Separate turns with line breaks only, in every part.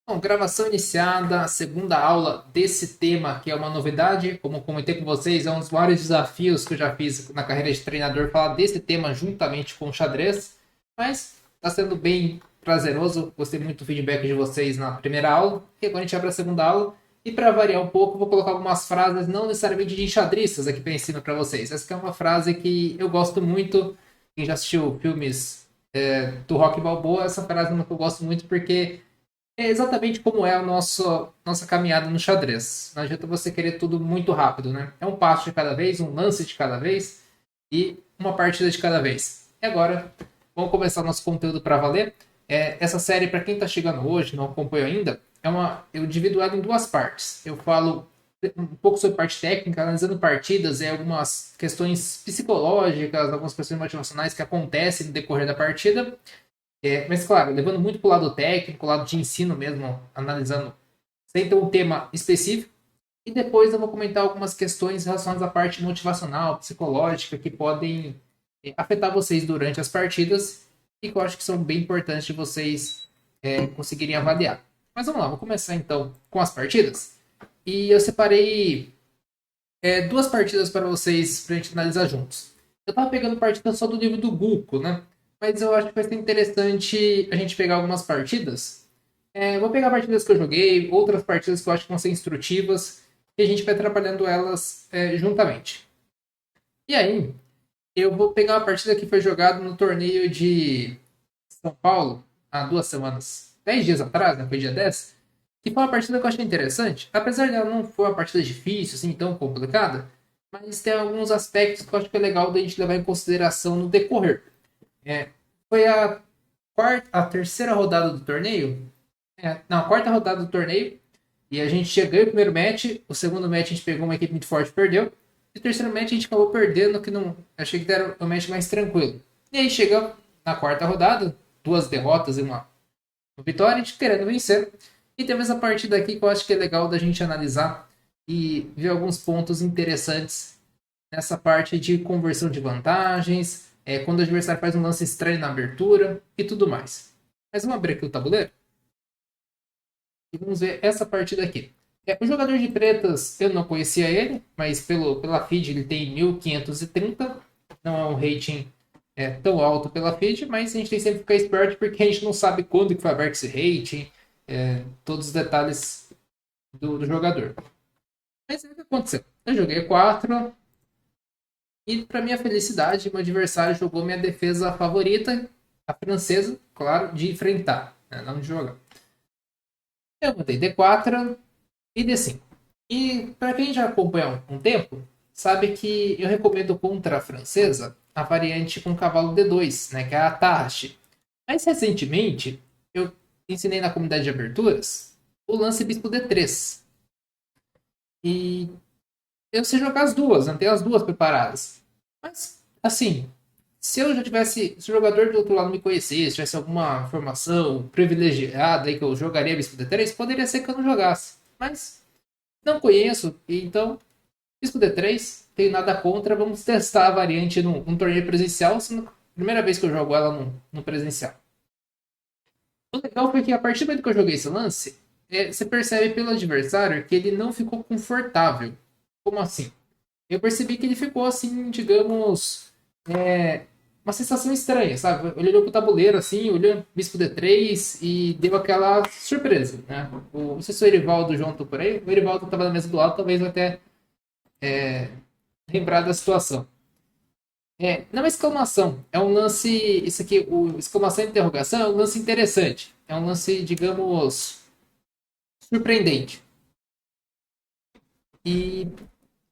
Bom, gravação iniciada, segunda aula desse tema, que é uma novidade. Como comentei com vocês, é um dos maiores desafios que eu já fiz na carreira de treinador, falar desse tema juntamente com o xadrez. Mas está sendo bem prazeroso. Gostei muito do feedback de vocês na primeira aula. E agora a gente abre a segunda aula. E para variar um pouco, vou colocar algumas frases, não necessariamente de enxadristas, aqui para ensino para vocês. Essa que é uma frase que eu gosto muito. Quem já assistiu filmes do Rock Balboa, essa frase é uma que eu gosto muito porque é exatamente como é a nossa caminhada no xadrez. Não adianta você querer tudo muito rápido, né? É um passo de cada vez, um lance de cada vez e uma partida de cada vez. E agora, vamos começar nosso conteúdo para valer. Essa série, para quem está chegando hoje, não acompanhou ainda, eu divido ela em duas partes. Eu falo um pouco sobre parte técnica, analisando partidas, algumas questões psicológicas, algumas questões motivacionais que acontecem no decorrer da partida. Mas, claro, levando muito para o lado técnico, o lado de ensino mesmo, analisando sem ter um tema específico. E depois eu vou comentar algumas questões relacionadas à parte motivacional, psicológica, que podem afetar vocês durante as partidas e que eu acho que são bem importantes de vocês conseguirem avaliar. Mas vamos lá, vou começar então com as partidas. E eu separei duas partidas para vocês, para a gente analisar juntos. Eu estava pegando partidas só do livro do Guco, né? Mas eu acho que vai ser interessante a gente pegar algumas partidas. Vou pegar partidas que eu joguei, outras partidas que eu acho que vão ser instrutivas, e a gente vai trabalhando elas juntamente. E aí, eu vou pegar uma partida que foi jogada no torneio de São Paulo, há 2 semanas, 10 dias atrás, né? Foi dia 10, que foi uma partida que eu achei interessante. Apesar dela não foi uma partida difícil, assim, tão complicada, mas tem alguns aspectos que eu acho que é legal da gente levar em consideração no decorrer. É, Foi a terceira rodada do torneio. Não, a quarta rodada do torneio. E a gente ganhou o primeiro match. O segundo match a gente pegou uma equipe muito forte e perdeu. E o terceiro match a gente acabou perdendo, que não. Achei que era um match mais tranquilo. E aí chega na quarta rodada, duas derrotas e uma vitória, a gente querendo vencer. E temos essa partida aqui que eu acho que é legal da gente analisar e ver alguns pontos interessantes nessa parte de conversão de vantagens, quando o adversário faz um lance estranho na abertura e tudo mais. Mas vamos abrir aqui o tabuleiro e vamos ver essa partida aqui. O jogador de pretas, eu não conhecia ele, mas pela feed ele tem 1530. Não é um rating tão alto pela feed, mas a gente tem sempre que ficar esperto porque a gente não sabe quando que foi aberto esse rating, todos os detalhes do jogador. Mas o que aconteceu? Eu joguei 4, e, para minha felicidade, meu adversário jogou minha defesa favorita, a francesa, claro, de enfrentar, né, não de jogar. Eu botei D4 e D5. E para quem já acompanha um tempo, sabe que eu recomendo contra a francesa a variante com cavalo D2, né, que é a Tarrache. Mas recentemente, eu ensinei na comunidade de aberturas o lance bispo D3. E eu sei jogar as duas, né, tenho as duas preparadas. Mas, assim, se eu já tivesse, se o jogador do outro lado me conhecesse, tivesse alguma informação privilegiada aí que eu jogaria Bispo D3, poderia ser que eu não jogasse. Mas não conheço, e então Bispo D3, tenho nada contra, vamos testar a variante num torneio presencial, sendo a primeira vez que eu jogo ela no presencial. O legal foi que a partir do momento que eu joguei esse lance, você percebe pelo adversário que ele não ficou confortável. Como assim? Eu percebi que ele ficou assim, digamos, uma sensação estranha, sabe? Ele olhou pro tabuleiro assim, olhou Bispo D3 e deu aquela surpresa, né? Não sei se o Erivaldo junto por aí, o Erivaldo estava na mesa do lado, talvez até lembrar da situação. Não é exclamação, é um lance. Isso aqui, o exclamação e interrogação é um lance interessante. É um lance, digamos, surpreendente. E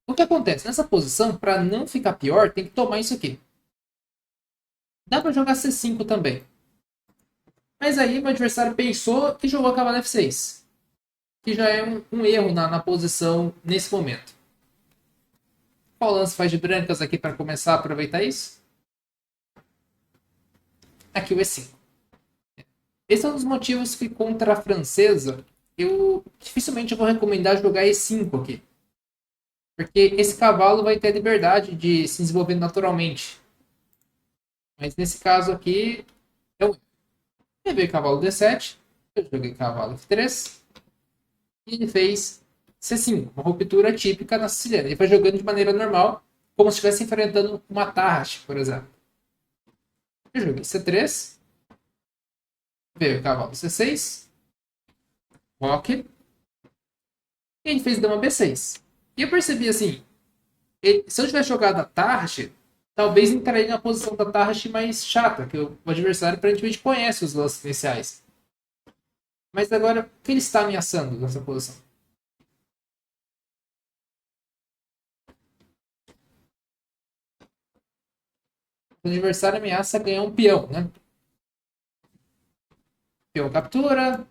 o que acontece? Nessa posição, para não ficar pior, tem que tomar isso aqui. Dá para jogar C5 também. Mas aí o adversário pensou e jogou cavalo F6. Que já é um erro na posição nesse momento. Qual lance faz de brancas aqui para começar a aproveitar isso? Aqui o E5. Esse é um dos motivos que contra a francesa eu dificilmente vou recomendar jogar E5 aqui. Porque esse cavalo vai ter a liberdade de se desenvolver naturalmente. Mas nesse caso aqui, eu levei cavalo D7. Eu joguei cavalo F3 e ele fez C5, uma ruptura típica na siciliana. Ele foi jogando de maneira normal, como se estivesse enfrentando uma Tarrasch, por exemplo. Eu joguei C3, veio cavalo C6, roque, e ele fez dama B6. E eu percebi assim, se eu tivesse jogado a Tarrasch, talvez entraria na posição da Tarrasch mais chata, que o adversário aparentemente conhece os lances iniciais. Mas agora, o que ele está ameaçando nessa posição? O adversário ameaça ganhar um peão, né? Peão captura,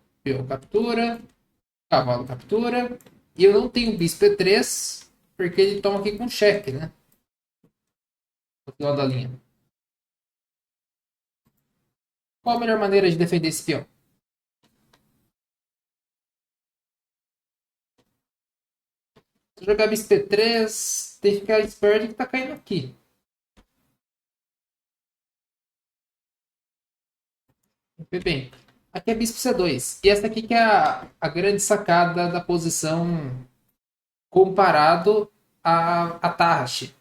cavalo captura. E eu não tenho bispo E3, porque ele toma aqui com cheque, né? No final da linha. Qual a melhor maneira de defender esse peão? Se jogar bispo E3, tem que ficar esperto que tá caindo aqui. Bem, aqui é bispo C2. E essa aqui que é a grande sacada da posição comparado a Tarrasch.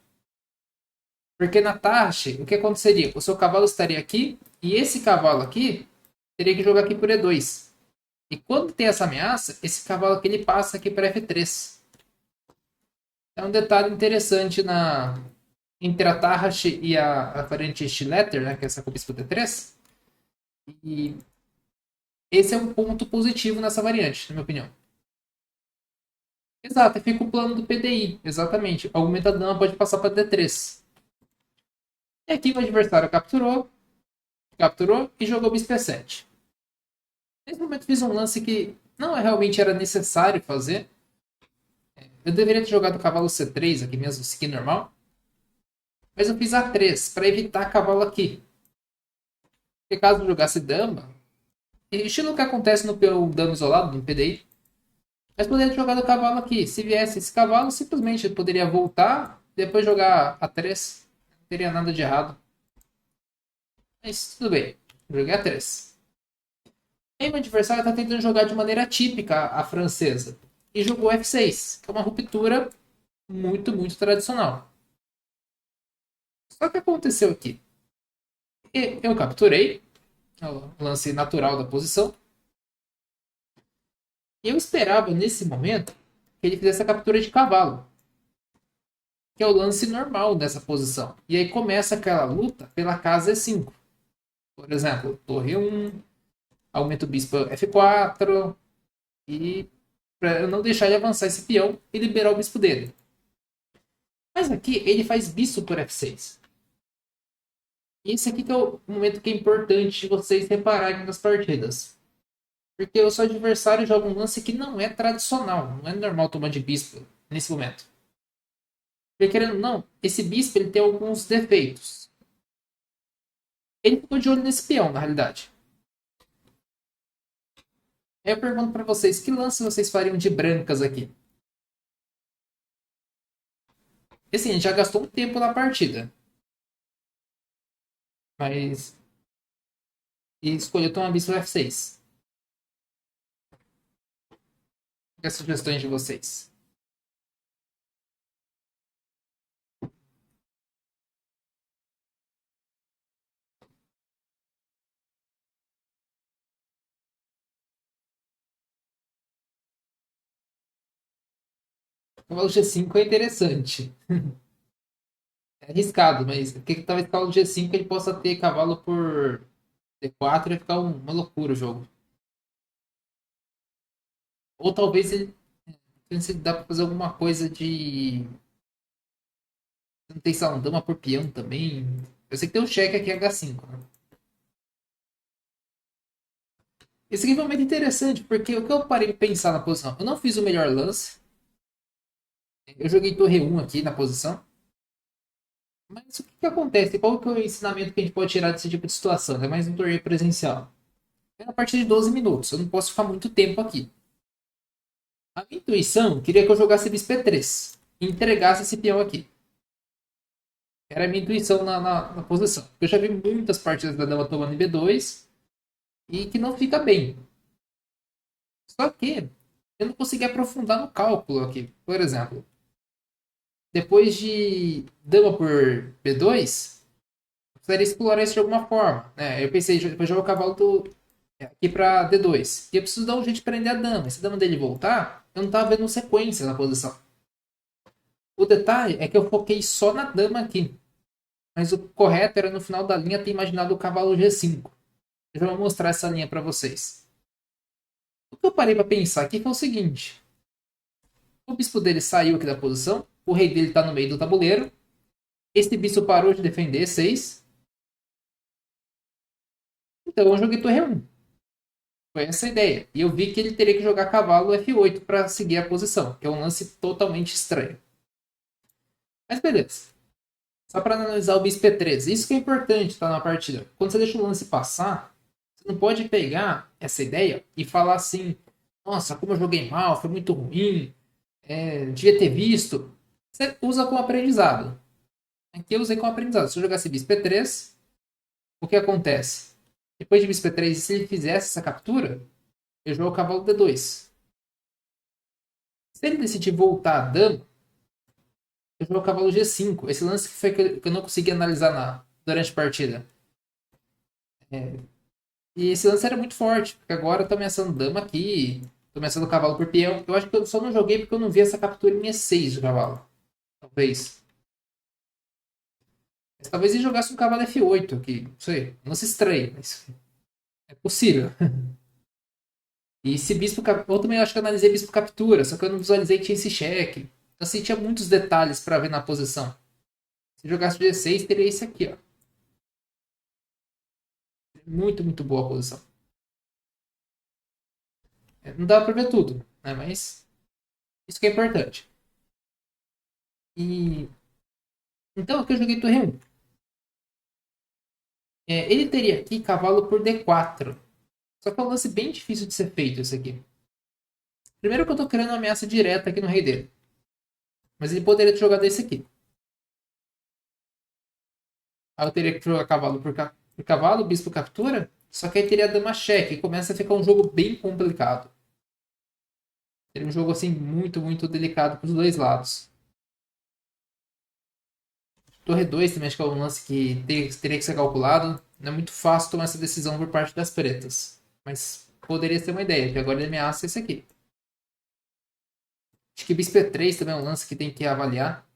Porque na Tarrasch, o que aconteceria? O seu cavalo estaria aqui e esse cavalo aqui teria que jogar aqui por E2. E quando tem essa ameaça, esse cavalo aqui ele passa aqui para F3. É um detalhe interessante entre a Tarrasch e a variante Schletter, né, que é essa com o bispo D3. E esse é um ponto positivo nessa variante, na minha opinião. Exato, fica o plano do PDI, exatamente. Aumenta a dama, pode passar para D3. E aqui o adversário capturou e jogou bispo E7. Nesse momento fiz um lance que não realmente era necessário fazer. Eu deveria ter jogado cavalo C3 aqui mesmo, seguir normal. Mas eu fiz A3 para evitar cavalo aqui. Porque caso eu jogasse dama, estilo que acontece no dama isolado, no PDI, mas poderia ter jogado o cavalo aqui. Se viesse esse cavalo, simplesmente eu poderia voltar, depois jogar A3. Não teria nada de errado. Mas tudo bem. Joguei A3. Aí meu adversário está tentando jogar de maneira típica a francesa. E jogou F6, que é uma ruptura muito, muito tradicional. Só que aconteceu aqui. Eu capturei, o lance natural da posição. E eu esperava nesse momento que ele fizesse a captura de cavalo, que é o lance normal dessa posição. E aí começa aquela luta pela casa E5. Por exemplo, torre 1, aumenta o bispo F4, e para eu não deixar ele avançar esse peão e liberar o bispo dele. Mas aqui ele faz bispo por F6. E esse aqui que é o momento que é importante vocês repararem nas partidas. Porque o seu adversário joga um lance que não é tradicional. Não é normal tomar de bispo nesse momento. Porque querendo ou não, esse bispo ele tem alguns defeitos. Ele ficou de olho nesse peão, na realidade. Aí eu pergunto para vocês, que lance vocês fariam de brancas aqui? E assim, a gente já gastou um tempo na partida. Mas... E escolheu tomar bispo F6. E as sugestões de vocês? O cavalo G5 é interessante. É arriscado, mas porque talvez o cavalo G5 ele possa ter cavalo por D4 e ficar uma loucura o jogo. Ou talvez ele se dá pra fazer alguma coisa de. Não tem só um dama por peão também. Eu sei que tem um cheque aqui H5, né? Esse aqui foi muito interessante, porque o que eu parei de pensar na posição? Eu não fiz o melhor lance. Eu joguei torre 1 aqui na posição. Mas o que, que acontece? Qual que é o ensinamento que a gente pode tirar desse tipo de situação? É mais um torneio presencial. É a partir de 12 minutos. Eu não posso ficar muito tempo aqui. A minha intuição queria que eu jogasse bispo E3 e entregasse esse peão aqui. Era a minha intuição na posição. Eu já vi muitas partidas da dama tomando em B2 e que não fica bem. Só que eu não consegui aprofundar no cálculo aqui. Por exemplo, depois de dama por B2, eu precisaria explorar isso de alguma forma. Né? Eu pensei, depois jogar o cavalo aqui para D2. E eu preciso dar um jeito de prender a dama. Se a dama dele voltar, eu não estava vendo sequência na posição. O detalhe é que eu foquei só na dama aqui. Mas o correto era no final da linha ter imaginado o cavalo G5. Eu já vou mostrar essa linha para vocês. O que eu parei para pensar aqui foi o seguinte. O bispo dele saiu aqui da posição. O rei dele está no meio do tabuleiro. Esse bispo parou de defender 6. Então eu joguei torre 1. Foi essa a ideia. E eu vi que ele teria que jogar cavalo F8 para seguir a posição, que é um lance totalmente estranho. Mas beleza. Só para analisar o bispo E3. Isso que é importante tá, na partida. Quando você deixa o lance passar, você não pode pegar essa ideia e falar assim: nossa, como eu joguei mal, foi muito ruim, devia ter visto. Você usa como aprendizado. Aqui eu usei como aprendizado. Se eu jogasse bispo E3, o que acontece? Depois de bispo E3, se ele fizesse essa captura, eu jogo o cavalo D2. Se ele decidir voltar a dama, eu jogo o cavalo G5. Esse lance que foi que eu não consegui analisar durante a partida. E esse lance era muito forte, porque agora eu tô ameaçando dama aqui, tô ameaçando cavalo por peão. Eu acho que eu só não joguei porque eu não vi essa captura em E6 do cavalo. Talvez. Mas talvez ele jogasse um cavalo F8 aqui. Não sei. Não se estranhe, mas é possível. E esse bispo. Eu também acho que eu analisei bispo captura, só que eu não visualizei que tinha esse cheque. Então, assim, tinha muitos detalhes para ver na posição. Se jogasse o G6, teria esse aqui, ó. Muito, muito boa a posição. Não dá para ver tudo, né? Mas isso que é importante. E então aqui eu joguei torre 1. Ele teria aqui cavalo por D4. Só que é um lance bem difícil de ser feito esse aqui. Primeiro que eu tô criando uma ameaça direta aqui no rei dele. Mas ele poderia ter jogado esse aqui. Aí eu teria que jogar cavalo por cavalo, bispo captura. Só que aí teria dama cheque. E começa a ficar um jogo bem complicado. Seria um jogo assim muito, muito delicado para os dois lados. Torre 2 também acho que é um lance que teria que ser calculado. Não é muito fácil tomar essa decisão por parte das pretas. Mas poderia ser uma ideia, que agora ele ameaça esse aqui. Acho que bispo E3 também é um lance que tem que avaliar.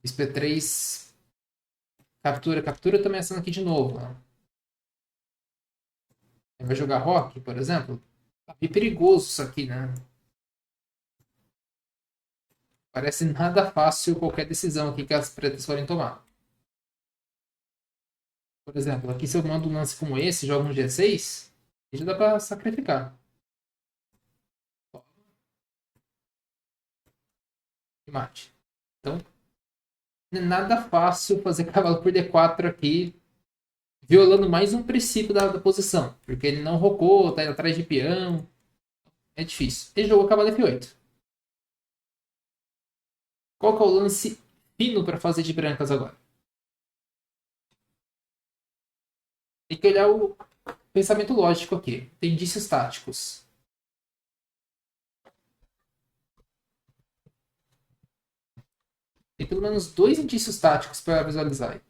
Bispo E3, captura, captura também ameaçando aqui de novo. Né? Ele vai jogar rock, por exemplo. Tá bem perigoso isso aqui, né? Parece nada fácil qualquer decisão aqui que as pretas forem tomar. Por exemplo, aqui se eu mando um lance como esse, jogo um G6, já dá pra sacrificar. E mate. Então, não é nada fácil fazer cavalo por D4 aqui, violando mais um princípio da posição. Porque ele não rocou, tá atrás de peão. É difícil. Ele jogou cavalo F8. Qual que é o lance fino para fazer de brancas agora? Tem que olhar o pensamento lógico aqui. Tem indícios táticos. Tem pelo menos dois indícios táticos para visualizar.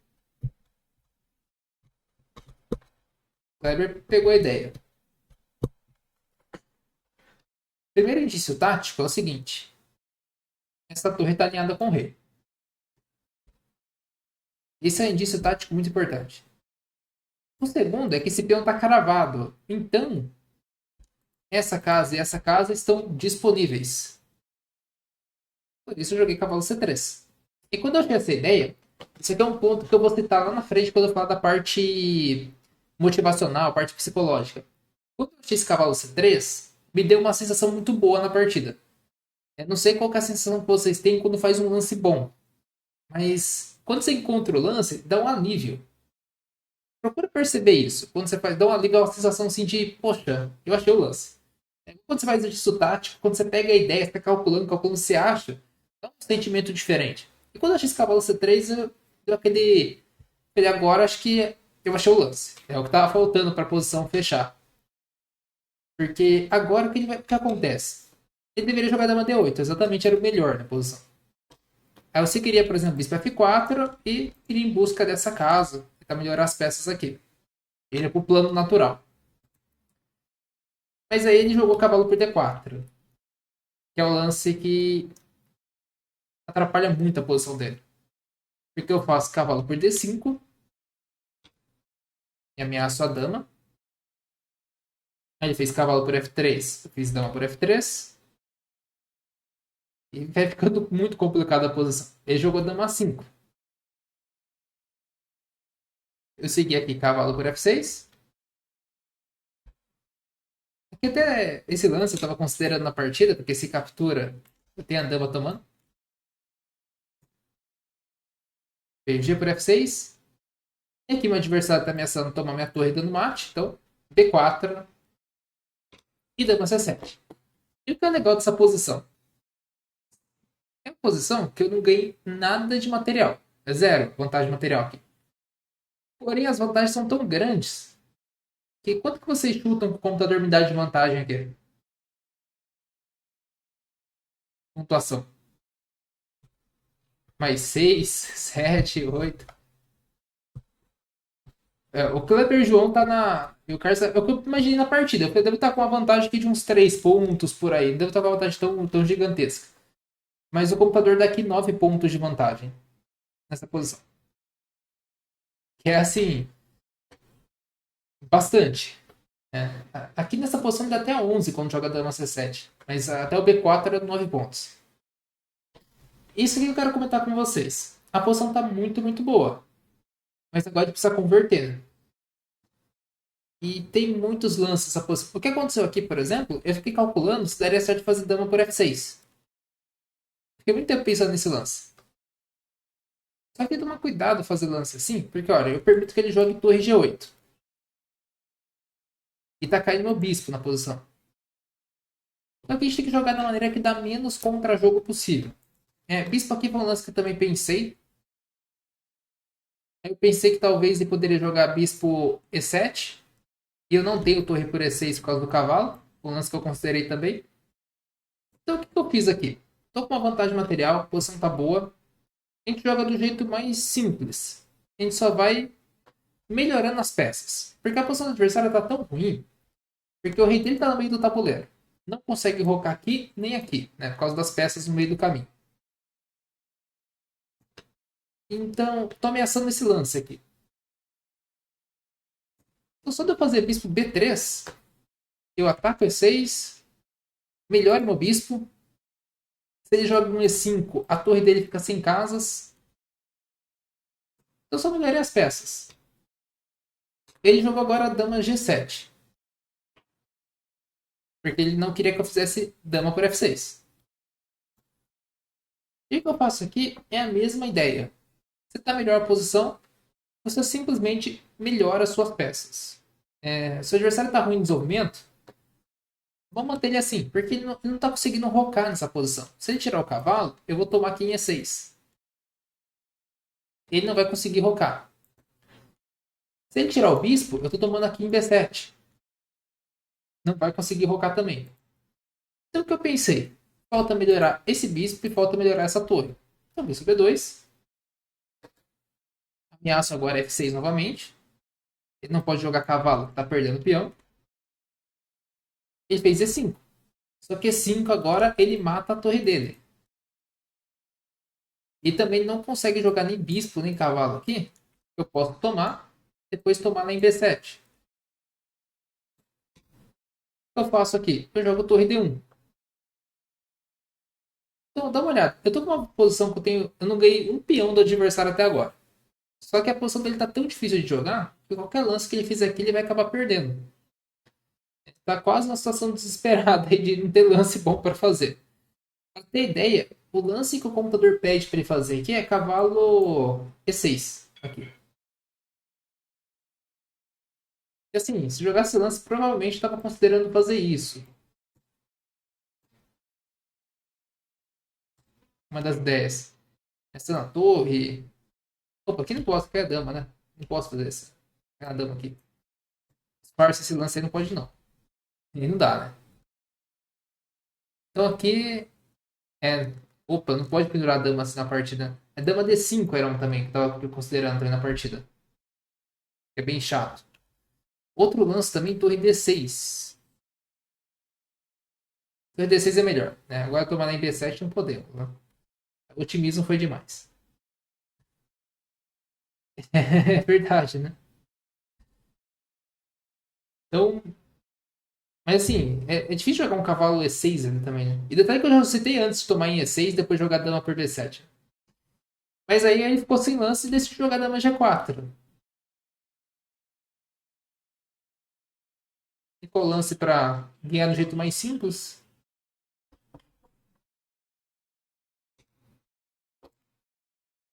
O Kleber pegou a ideia. O primeiro indício tático é o seguinte: essa torre está alinhada com o rei. Esse é um indício tático muito importante. O segundo é que esse peão está cravado. Então, essa casa e essa casa estão disponíveis. Por isso eu joguei cavalo C3. E quando eu achei essa ideia, isso aqui é um ponto que eu vou citar lá na frente quando eu falar da parte motivacional, parte psicológica. Quando eu achei esse cavalo C3, me deu uma sensação muito boa na partida. Eu não sei qual é a sensação que vocês têm quando faz um lance bom, mas quando você encontra o lance, dá um alívio. Procura perceber isso. Quando você faz, dá uma, liga uma sensação assim de, poxa, eu achei o lance. Quando você faz exercício tático, quando você pega a ideia, você tá calculando, calculando, você acha, dá um sentimento diferente. E quando eu achei esse cavalo C3, deu aquele agora, acho que eu achei o lance. É o que tava faltando para a posição fechar. Porque agora o que acontece? Ele deveria jogar dama D8, exatamente era o melhor na posição. Aí você queria, por exemplo, bispo F4 e iria em busca dessa casa, tentar melhorar as peças aqui. Ele é pro plano natural. Mas aí ele jogou cavalo por D4, que é o lance que atrapalha muito a posição dele. Porque eu faço cavalo por D5 e ameaço a dama. Aí ele fez cavalo por F3, eu fiz dama por F3. E vai ficando muito complicada a posição. Ele jogou dama 5. Eu segui aqui cavalo por F6. Aqui até esse lance eu estava considerando na partida, porque se captura, eu tenho a dama tomando. Veio G por F6. E aqui meu adversário está ameaçando tomar minha torre dando mate. Então, D4 e dama C7. E o que é legal dessa posição? É uma posição que eu não ganhei nada de material. É zero vantagem material aqui. Porém, as vantagens são tão grandes que quanto que vocês chutam que o computador me dá de vantagem aqui? Pontuação. Mais 6, 7, 8. É, o Kleber João tá na. Eu quero saber, é o que eu imaginei na partida. Eu devo estar com uma vantagem aqui de uns 3 pontos por aí. Não devo estar com uma vantagem tão gigantesca. Mas o computador dá aqui 9 pontos de vantagem nessa posição. Que é assim. Bastante. Né? Aqui nessa posição dá até 11 quando joga dama C7. Mas até o B4 era 9 pontos. Isso que eu quero comentar com vocês. A posição tá muito, muito boa. Mas agora a gente precisa converter. Né? E tem muitos lances essa posição. O que aconteceu aqui, por exemplo, eu fiquei calculando se daria certo fazer dama por F6. Fiquei muito tempo pensando nesse lance. Só que tomar cuidado fazer lance assim, porque olha, eu permito que ele jogue torre G8. E tá caindo meu bispo na posição. Então aqui a gente tem que jogar da maneira que dá menos contra-jogo possível. Bispo aqui foi um lance que eu também pensei. Eu pensei que talvez ele poderia jogar bispo E7. E eu não tenho torre por E6 por causa do cavalo. Um lance que eu considerei também. Então o que eu fiz aqui? Tô com uma vantagem material, a posição tá boa. A gente joga do jeito mais simples. A gente só vai melhorando as peças. Porque a posição do adversário tá tão ruim. Porque o rei dele tá no meio do tabuleiro. Não consegue rocar aqui nem aqui, né? Por causa das peças no meio do caminho. Então, tô ameaçando esse lance aqui. Então, só de eu fazer bispo B3, eu ataco E6, melhoro meu bispo. Se ele joga um E5, a torre dele fica sem casas. Eu só melhorei as peças. Ele jogou agora a dama G7. Porque ele não queria que eu fizesse dama por F6. E o que eu faço aqui é a mesma ideia. Você está melhor a posição, você simplesmente melhora as suas peças. Se o adversário está ruim em desenvolvimento, vamos manter ele assim, porque ele não está conseguindo rocar nessa posição. Se ele tirar o cavalo, eu vou tomar aqui em E6. Ele não vai conseguir rocar. Se ele tirar o bispo, eu estou tomando aqui em B7. Não vai conseguir rocar também. Então o que eu pensei? Falta melhorar esse bispo e falta melhorar essa torre. Então bispo B2. Ameaço agora F6 novamente. Ele não pode jogar cavalo, tá perdendo o peão. Ele fez E5. Só que E5 agora ele mata a torre dele. E também não consegue jogar nem bispo nem cavalo aqui. Eu posso tomar, depois tomar lá em B7. O que eu faço aqui? Eu jogo torre D1. Então dá uma olhada. Eu tô com uma posição que eu não ganhei um peão do adversário até agora. Só que a posição dele tá tão difícil de jogar que qualquer lance que ele fizer aqui ele vai acabar perdendo. Ele tá quase numa situação desesperada aí de não ter lance bom para fazer. Pra ter ideia, o lance que o computador pede para ele fazer aqui é cavalo E6. Aqui. E assim, se jogasse lance, provavelmente estava considerando fazer isso. Uma das ideias. Essa na torre. Opa, aqui não posso, porque é a dama, né? Não posso fazer essa. É a dama aqui. Disfarce esse lance aí, não pode não. E não dá, né? Então aqui é. Opa, não pode pendurar a dama assim na partida. É dama D5 era um também, que eu tava considerando também na partida. É bem chato. Outro lance também, torre D6. Torre D6 é melhor, né? Agora tomar na B7 não podemos, né? O otimismo foi demais. É verdade, né? Então, mas assim, é difícil jogar um cavalo E6 ali também, né? E detalhe que eu já citei antes de tomar em E6 e depois jogar dama por D7. Mas aí ele ficou sem lance e decidiu jogar dama G4. Ficou lance pra ganhar do jeito mais simples.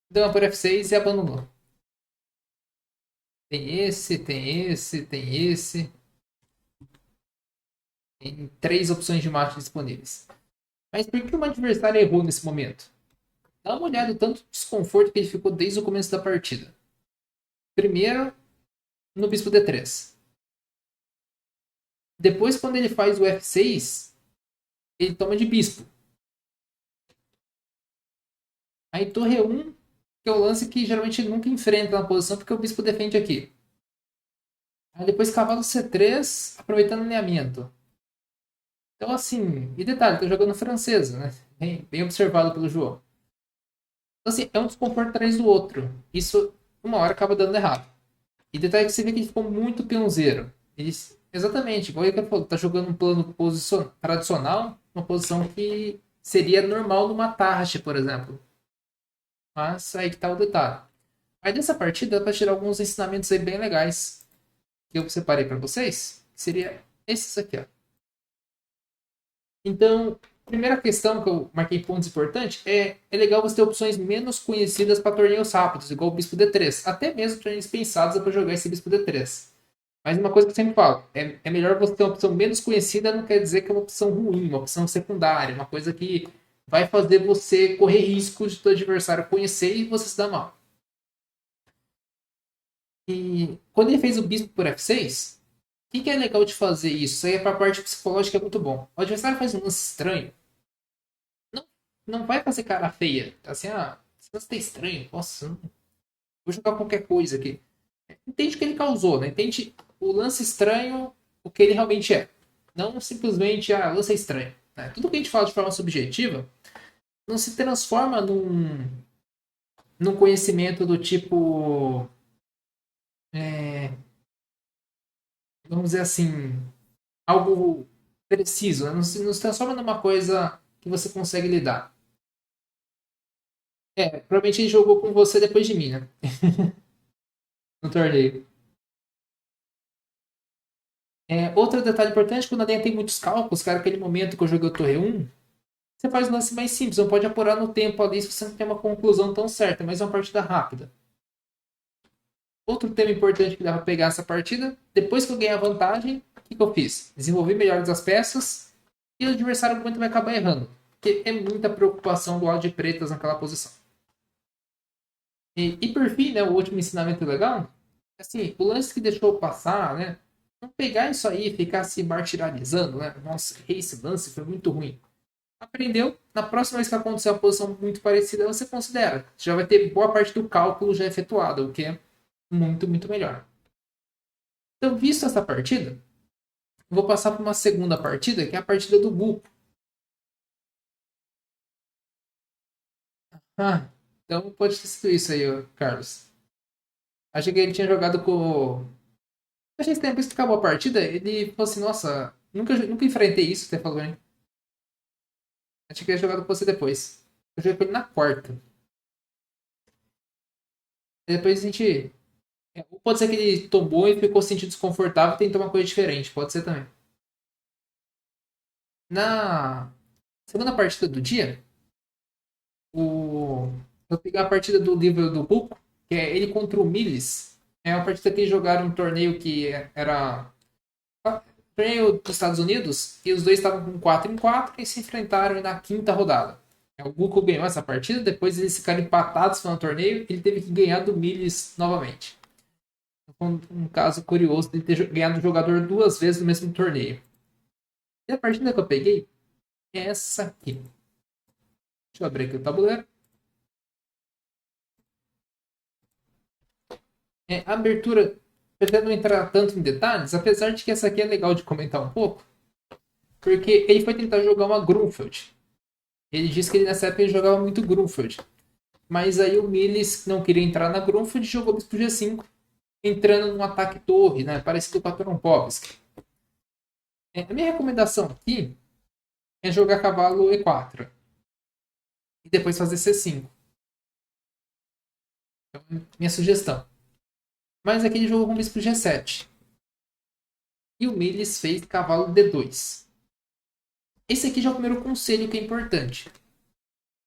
Dama por F6 e abandonou. Tem esse, tem esse, tem esse. Tem três opções de mate disponíveis. Mas por que o adversário errou nesse momento? Dá uma olhada no tanto de desconforto que ele ficou desde o começo da partida. Primeiro, no bispo D3. Depois, quando ele faz o F6, ele toma de bispo. Aí torre 1, que é o lance que geralmente ele nunca enfrenta na posição, porque o bispo defende aqui. Aí depois cavalo C3, aproveitando o alinhamento. Então assim, e detalhe, tô jogando francesa, né? Bem observado pelo João. Então assim, é um desconforto atrás do outro. Isso, uma hora acaba dando errado. E detalhe que você vê que ele ficou muito peãozeiro. Ele, exatamente, igual ele falou, tá jogando um plano tradicional, uma posição que seria normal numa tarraxa, por exemplo. Mas aí que tá o detalhe. Aí dessa partida dá pra tirar alguns ensinamentos aí bem legais que eu separei para vocês. Que seria esses aqui, ó. Então, primeira questão que eu marquei pontos importantes é legal você ter opções menos conhecidas para torneios rápidos, igual o Bispo D3. Até mesmo torneios pensados para jogar esse Bispo D3. Mas uma coisa que eu sempre falo, é melhor você ter uma opção menos conhecida, não quer dizer que é uma opção ruim, uma opção secundária, uma coisa que vai fazer você correr riscos de seu adversário conhecer e você se dar mal. E quando ele fez o bispo por F6, o que é legal de fazer isso? Isso aí é para a parte psicológica, é muito bom. O adversário faz um lance estranho, não, não vai fazer cara feia. Assim, esse lance tá estranho, nossa, vou jogar qualquer coisa aqui. Entende o que ele causou, né? Entende o lance estranho, o que ele realmente é. Não simplesmente, lance é estranho. Né? Tudo que a gente fala de forma subjetiva não se transforma num conhecimento do tipo. É, vamos dizer assim, algo preciso, né? Não se transforma numa coisa que você consegue lidar. Provavelmente ele jogou com você depois de mim, né? No torneio. Outro detalhe importante, quando a linha tem muitos cálculos, cara, aquele momento que eu joguei o Torre 1, você faz um lance mais simples, não pode apurar no tempo ali se você não tem uma conclusão tão certa, mas é uma partida rápida. Outro tema importante que dá pra pegar essa partida, depois que eu ganhei a vantagem, o que eu fiz? Desenvolvi melhor as peças e o adversário muito vai acabar errando. Porque é muita preocupação do lado de pretas naquela posição. E por fim, né, o último ensinamento legal, assim, o lance que deixou passar, né? Não pegar isso aí e ficar se martirizando, né? Nossa, esse lance foi muito ruim. Aprendeu, na próxima vez que acontecer uma posição muito parecida, você considera. Você já vai ter boa parte do cálculo já efetuada, o que é muito, muito melhor. Então, visto essa partida, vou passar para uma segunda partida, que é a partida do Gu. Ah, então pode ter sido isso aí, Carlos. Achei que ele tinha jogado com. Achei que depois que acabou a partida, ele falou assim: Nossa, nunca enfrentei isso. Você falou, hein? Achei que ele ia jogado com você depois. Eu joguei com ele na quarta. E depois a gente. Pode ser que ele tombou e ficou se sentindo desconfortável e tentou uma coisa diferente. Pode ser também. Na segunda partida do dia, eu peguei a partida do livro do Book, que é ele contra o Miles. É uma partida que eles jogaram um torneio que era torneio dos Estados Unidos e os dois estavam com 4 em 4 e se enfrentaram na quinta rodada. O Goku ganhou essa partida, depois eles ficaram empatados no torneio e ele teve que ganhar do Miles novamente. Um caso curioso de ter ganhado o jogador duas vezes no mesmo torneio. E a partida que eu peguei é essa aqui. Deixa eu abrir aqui o tabuleiro. A abertura, pretendo não entrar tanto em detalhes, apesar de que essa aqui é legal de comentar um pouco, porque ele foi tentar jogar uma Grunfeld. Ele disse que ele, nessa época ele jogava muito Grunfeld. Mas aí o Miles não queria entrar na Grunfeld e jogou Bispo G5, entrando num ataque torre, né? Parecido com a Toronpovski. A minha recomendação aqui é jogar cavalo E4 e depois fazer C5. Então, minha sugestão. Mas aqui ele jogou com Bispo G7. E o Miles fez cavalo D2. Esse aqui já é o primeiro conselho que é importante.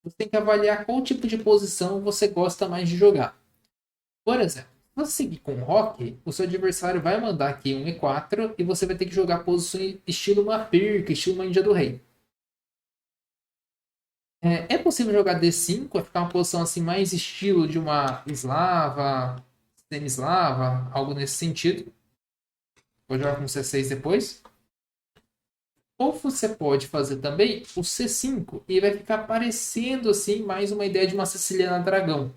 Você tem que avaliar qual tipo de posição você gosta mais de jogar. Por exemplo, se você seguir com o rock, o seu adversário vai mandar aqui um E4 e você vai ter que jogar posição estilo uma pirca, estilo uma Índia do Rei. É possível jogar D5, vai ficar uma posição assim mais estilo de uma eslava, semi-eslava, algo nesse sentido. Vou jogar com C6 depois. Ou você pode fazer também o C5 e vai ficar parecendo assim mais uma ideia de uma siciliana dragão.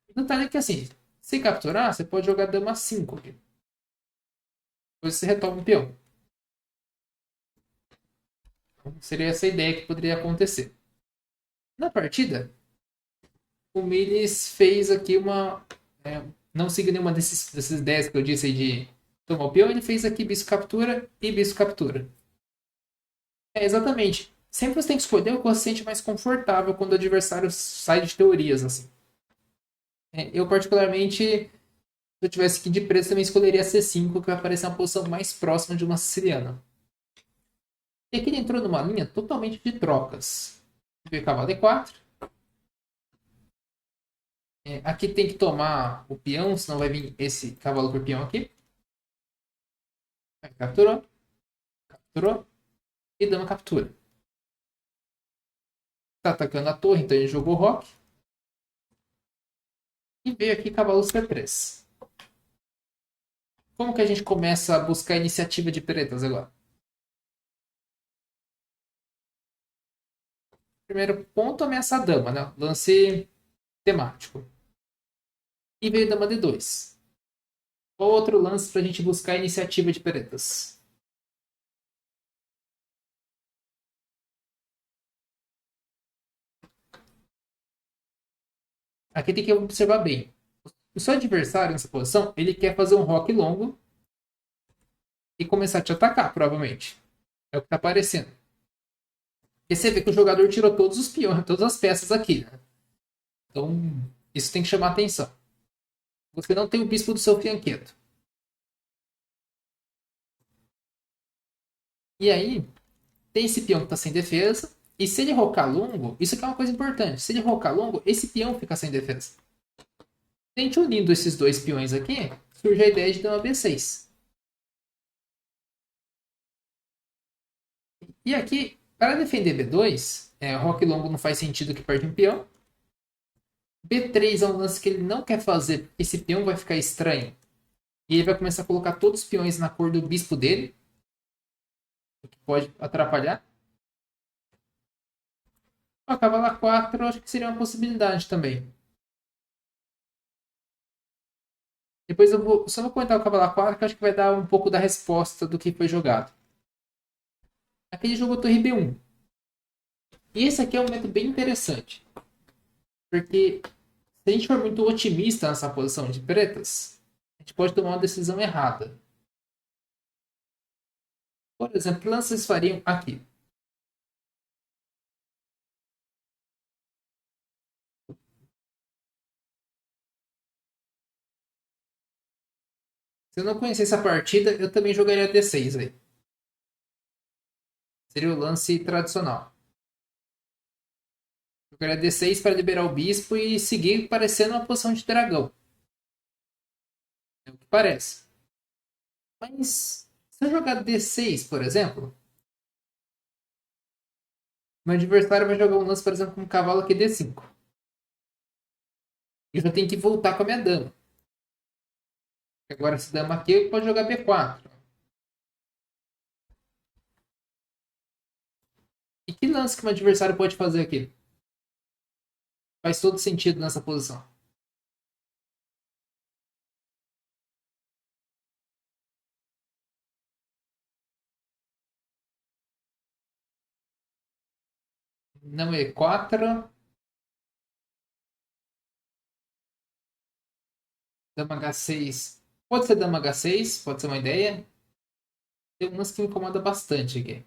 O detalhe é que assim, se capturar, você pode jogar dama 5 aqui. Depois você retoma o peão. Então, seria essa ideia que poderia acontecer. Na partida, o Miles fez aqui uma. Não seguiu nenhuma dessas ideias que eu disse aí de tomar o peão, ele fez aqui bispo captura e bispo captura. Exatamente. Sempre você tem que escolher o que você se sente mais confortável quando o adversário sai de teorias, assim. Eu, particularmente, se eu tivesse aqui de preço, também escolheria C5, que vai aparecer uma posição mais próxima de uma siciliana. E aqui ele entrou numa linha totalmente de trocas. Cavalo E4. Aqui tem que tomar o peão, senão vai vir esse cavalo por peão aqui. Capturou, capturou e dama captura. Tá atacando a torre, então ele jogou rock. E veio aqui cavalo C3. Como que a gente começa a buscar a iniciativa de pretas agora? Primeiro ponto, ameaça a dama, né? Lance temático. E veio dama D2. Qual outro lance para a gente buscar a iniciativa de pretas? Aqui tem que observar bem. O seu adversário nessa posição, ele quer fazer um rock longo e começar a te atacar, provavelmente. É o que está aparecendo. E você vê que o jogador tirou todos os peões, todas as peças aqui, né? Então, isso tem que chamar atenção. Você não tem o bispo do seu fianqueto. E aí, tem esse peão que está sem defesa. E se ele rocar longo, isso aqui é uma coisa importante. Se ele rocar longo, esse peão fica sem defesa. A gente unindo esses dois peões aqui, surge a ideia de dama B6. E aqui, para defender B2, rock longo não faz sentido que perde um peão. B3 é um lance que ele não quer fazer, porque esse peão vai ficar estranho. E ele vai começar a colocar todos os peões na cor do bispo dele, o que pode atrapalhar. O cavalo A4 acho que seria uma possibilidade também. Depois só vou comentar o cavalo A4, que acho que vai dar um pouco da resposta do que foi jogado. Aqui ele jogou torre B1. E esse aqui é um método bem interessante. Porque se a gente for muito otimista nessa posição de pretas, a gente pode tomar uma decisão errada. Por exemplo, que lance vocês fariam aqui? Se eu não conhecesse a partida, eu também jogaria D6 aí. Seria o lance tradicional. Jogaria D6 para liberar o bispo e seguir parecendo uma posição de dragão. É o que parece. Mas se eu jogar D6, por exemplo, meu adversário vai jogar um lance, por exemplo, com um cavalo aqui D5. E eu já tenho que voltar com a minha dama. Agora, essa dama aqui pode jogar B4. E que lance que um adversário pode fazer aqui? Faz todo sentido nessa posição. Não é 4, dama H6. Pode ser dama H6, pode ser uma ideia. Tem um lance que me incomoda bastante aqui.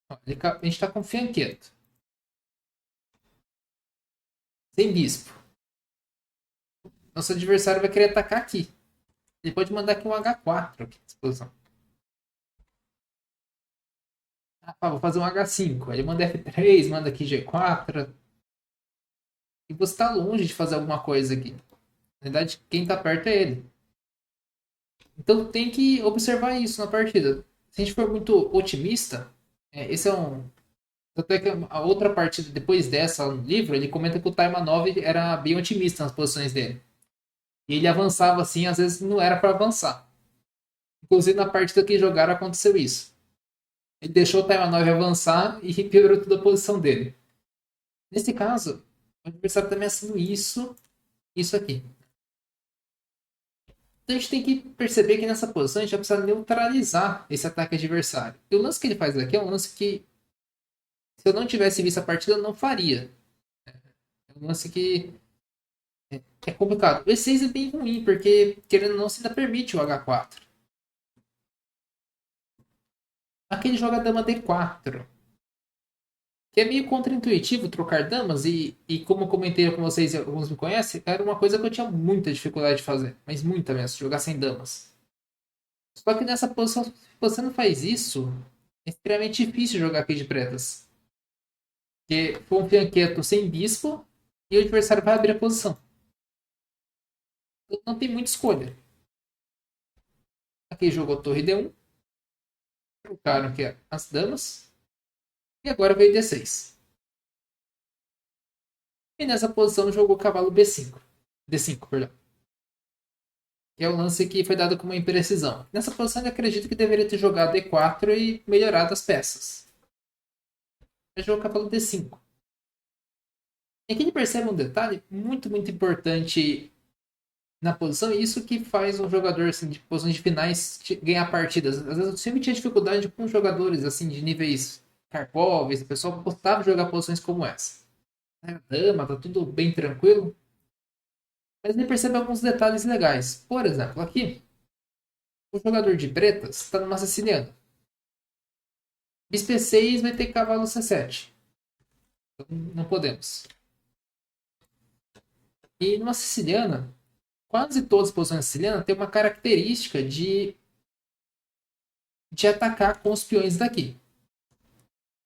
Ó, a gente tá com fianqueto, sem bispo. Nosso adversário vai querer atacar aqui. Ele pode mandar aqui um H4 aqui, disposição. Ah, vou fazer um H5. Aí ele manda F3, manda aqui G4. E você tá longe de fazer alguma coisa aqui. Na verdade, quem tá perto é ele. Então tem que observar isso na partida. Se a gente for muito otimista, esse é um. Até que a outra partida depois dessa no livro, ele comenta que o Taima 9 era bem otimista nas posições dele. E ele avançava assim, às vezes não era para avançar. Inclusive na partida que jogaram aconteceu isso. Ele deixou o Taima 9 avançar e piorou toda a posição dele. Nesse caso, o adversário está ameaçando isso aqui. Então a gente tem que perceber que nessa posição a gente já precisa neutralizar esse ataque adversário. E o lance que ele faz aqui é um lance que, se eu não tivesse visto a partida, eu não faria. É um lance que é complicado. O E6 é bem ruim, porque querendo ou não, você ainda permite o H4. Aqui ele joga dama D4, que é meio contraintuitivo trocar damas, e como eu comentei com vocês, alguns me conhecem, era uma coisa que eu tinha muita dificuldade de fazer, mas muita mesmo, jogar sem damas. Só que nessa posição, se você não faz isso, é extremamente difícil jogar aqui de pretas. Porque foi um fianqueto sem bispo e o adversário vai abrir a posição. Então não tem muita escolha. Aqui jogou torre D1, trocaram aqui as damas, e agora veio D6. E nessa posição jogou cavalo B5. D5, perdão. Que é o lance que foi dado com uma imprecisão. Nessa posição eu acredito que deveria ter jogado D4 e melhorado as peças. Mas jogou cavalo D5. E aqui ele percebe um detalhe muito, muito importante na posição, e isso que faz um jogador assim, de posições de finais ganhar partidas. Às vezes eu sempre tinha dificuldade com jogadores assim de níveis Karpov, esse pessoal gostava de jogar posições como essa. Dama, tá tudo bem tranquilo, mas ele percebe alguns detalhes legais. Por exemplo, aqui, o jogador de pretas está numa siciliana. Bispo E6 vai ter cavalo C7. Então, não podemos. E numa siciliana, quase todas as posições sicilianas têm uma característica de atacar com os peões daqui.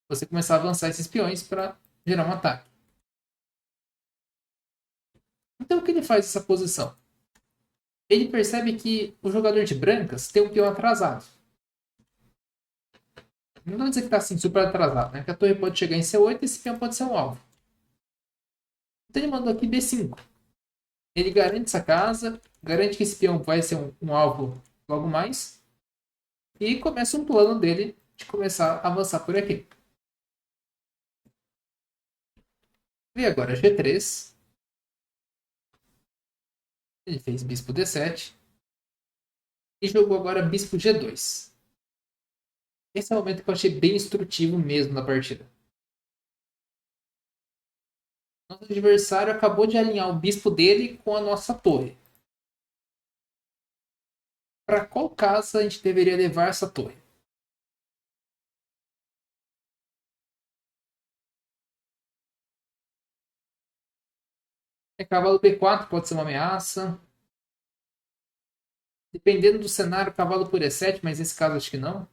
Você começar a avançar esses peões para gerar um ataque. Então o que ele faz nessa posição? Ele percebe que o jogador de brancas tem um peão atrasado. Não vou dizer que está assim, super atrasado, né? Que a torre pode chegar em C8 e esse peão pode ser um alvo. Então ele mandou aqui B5. Ele garante essa casa, garante que esse peão vai ser um alvo logo mais. E começa um plano dele de começar a avançar por aqui. E agora G3. Ele fez bispo D7. E jogou agora bispo G2. Esse é o momento que eu achei bem instrutivo mesmo na partida. Nosso adversário acabou de alinhar o bispo dele com a nossa torre. Para qual casa a gente deveria levar essa torre? Cavalo B4 pode ser uma ameaça. Dependendo do cenário, cavalo por E7, mas nesse caso acho que não.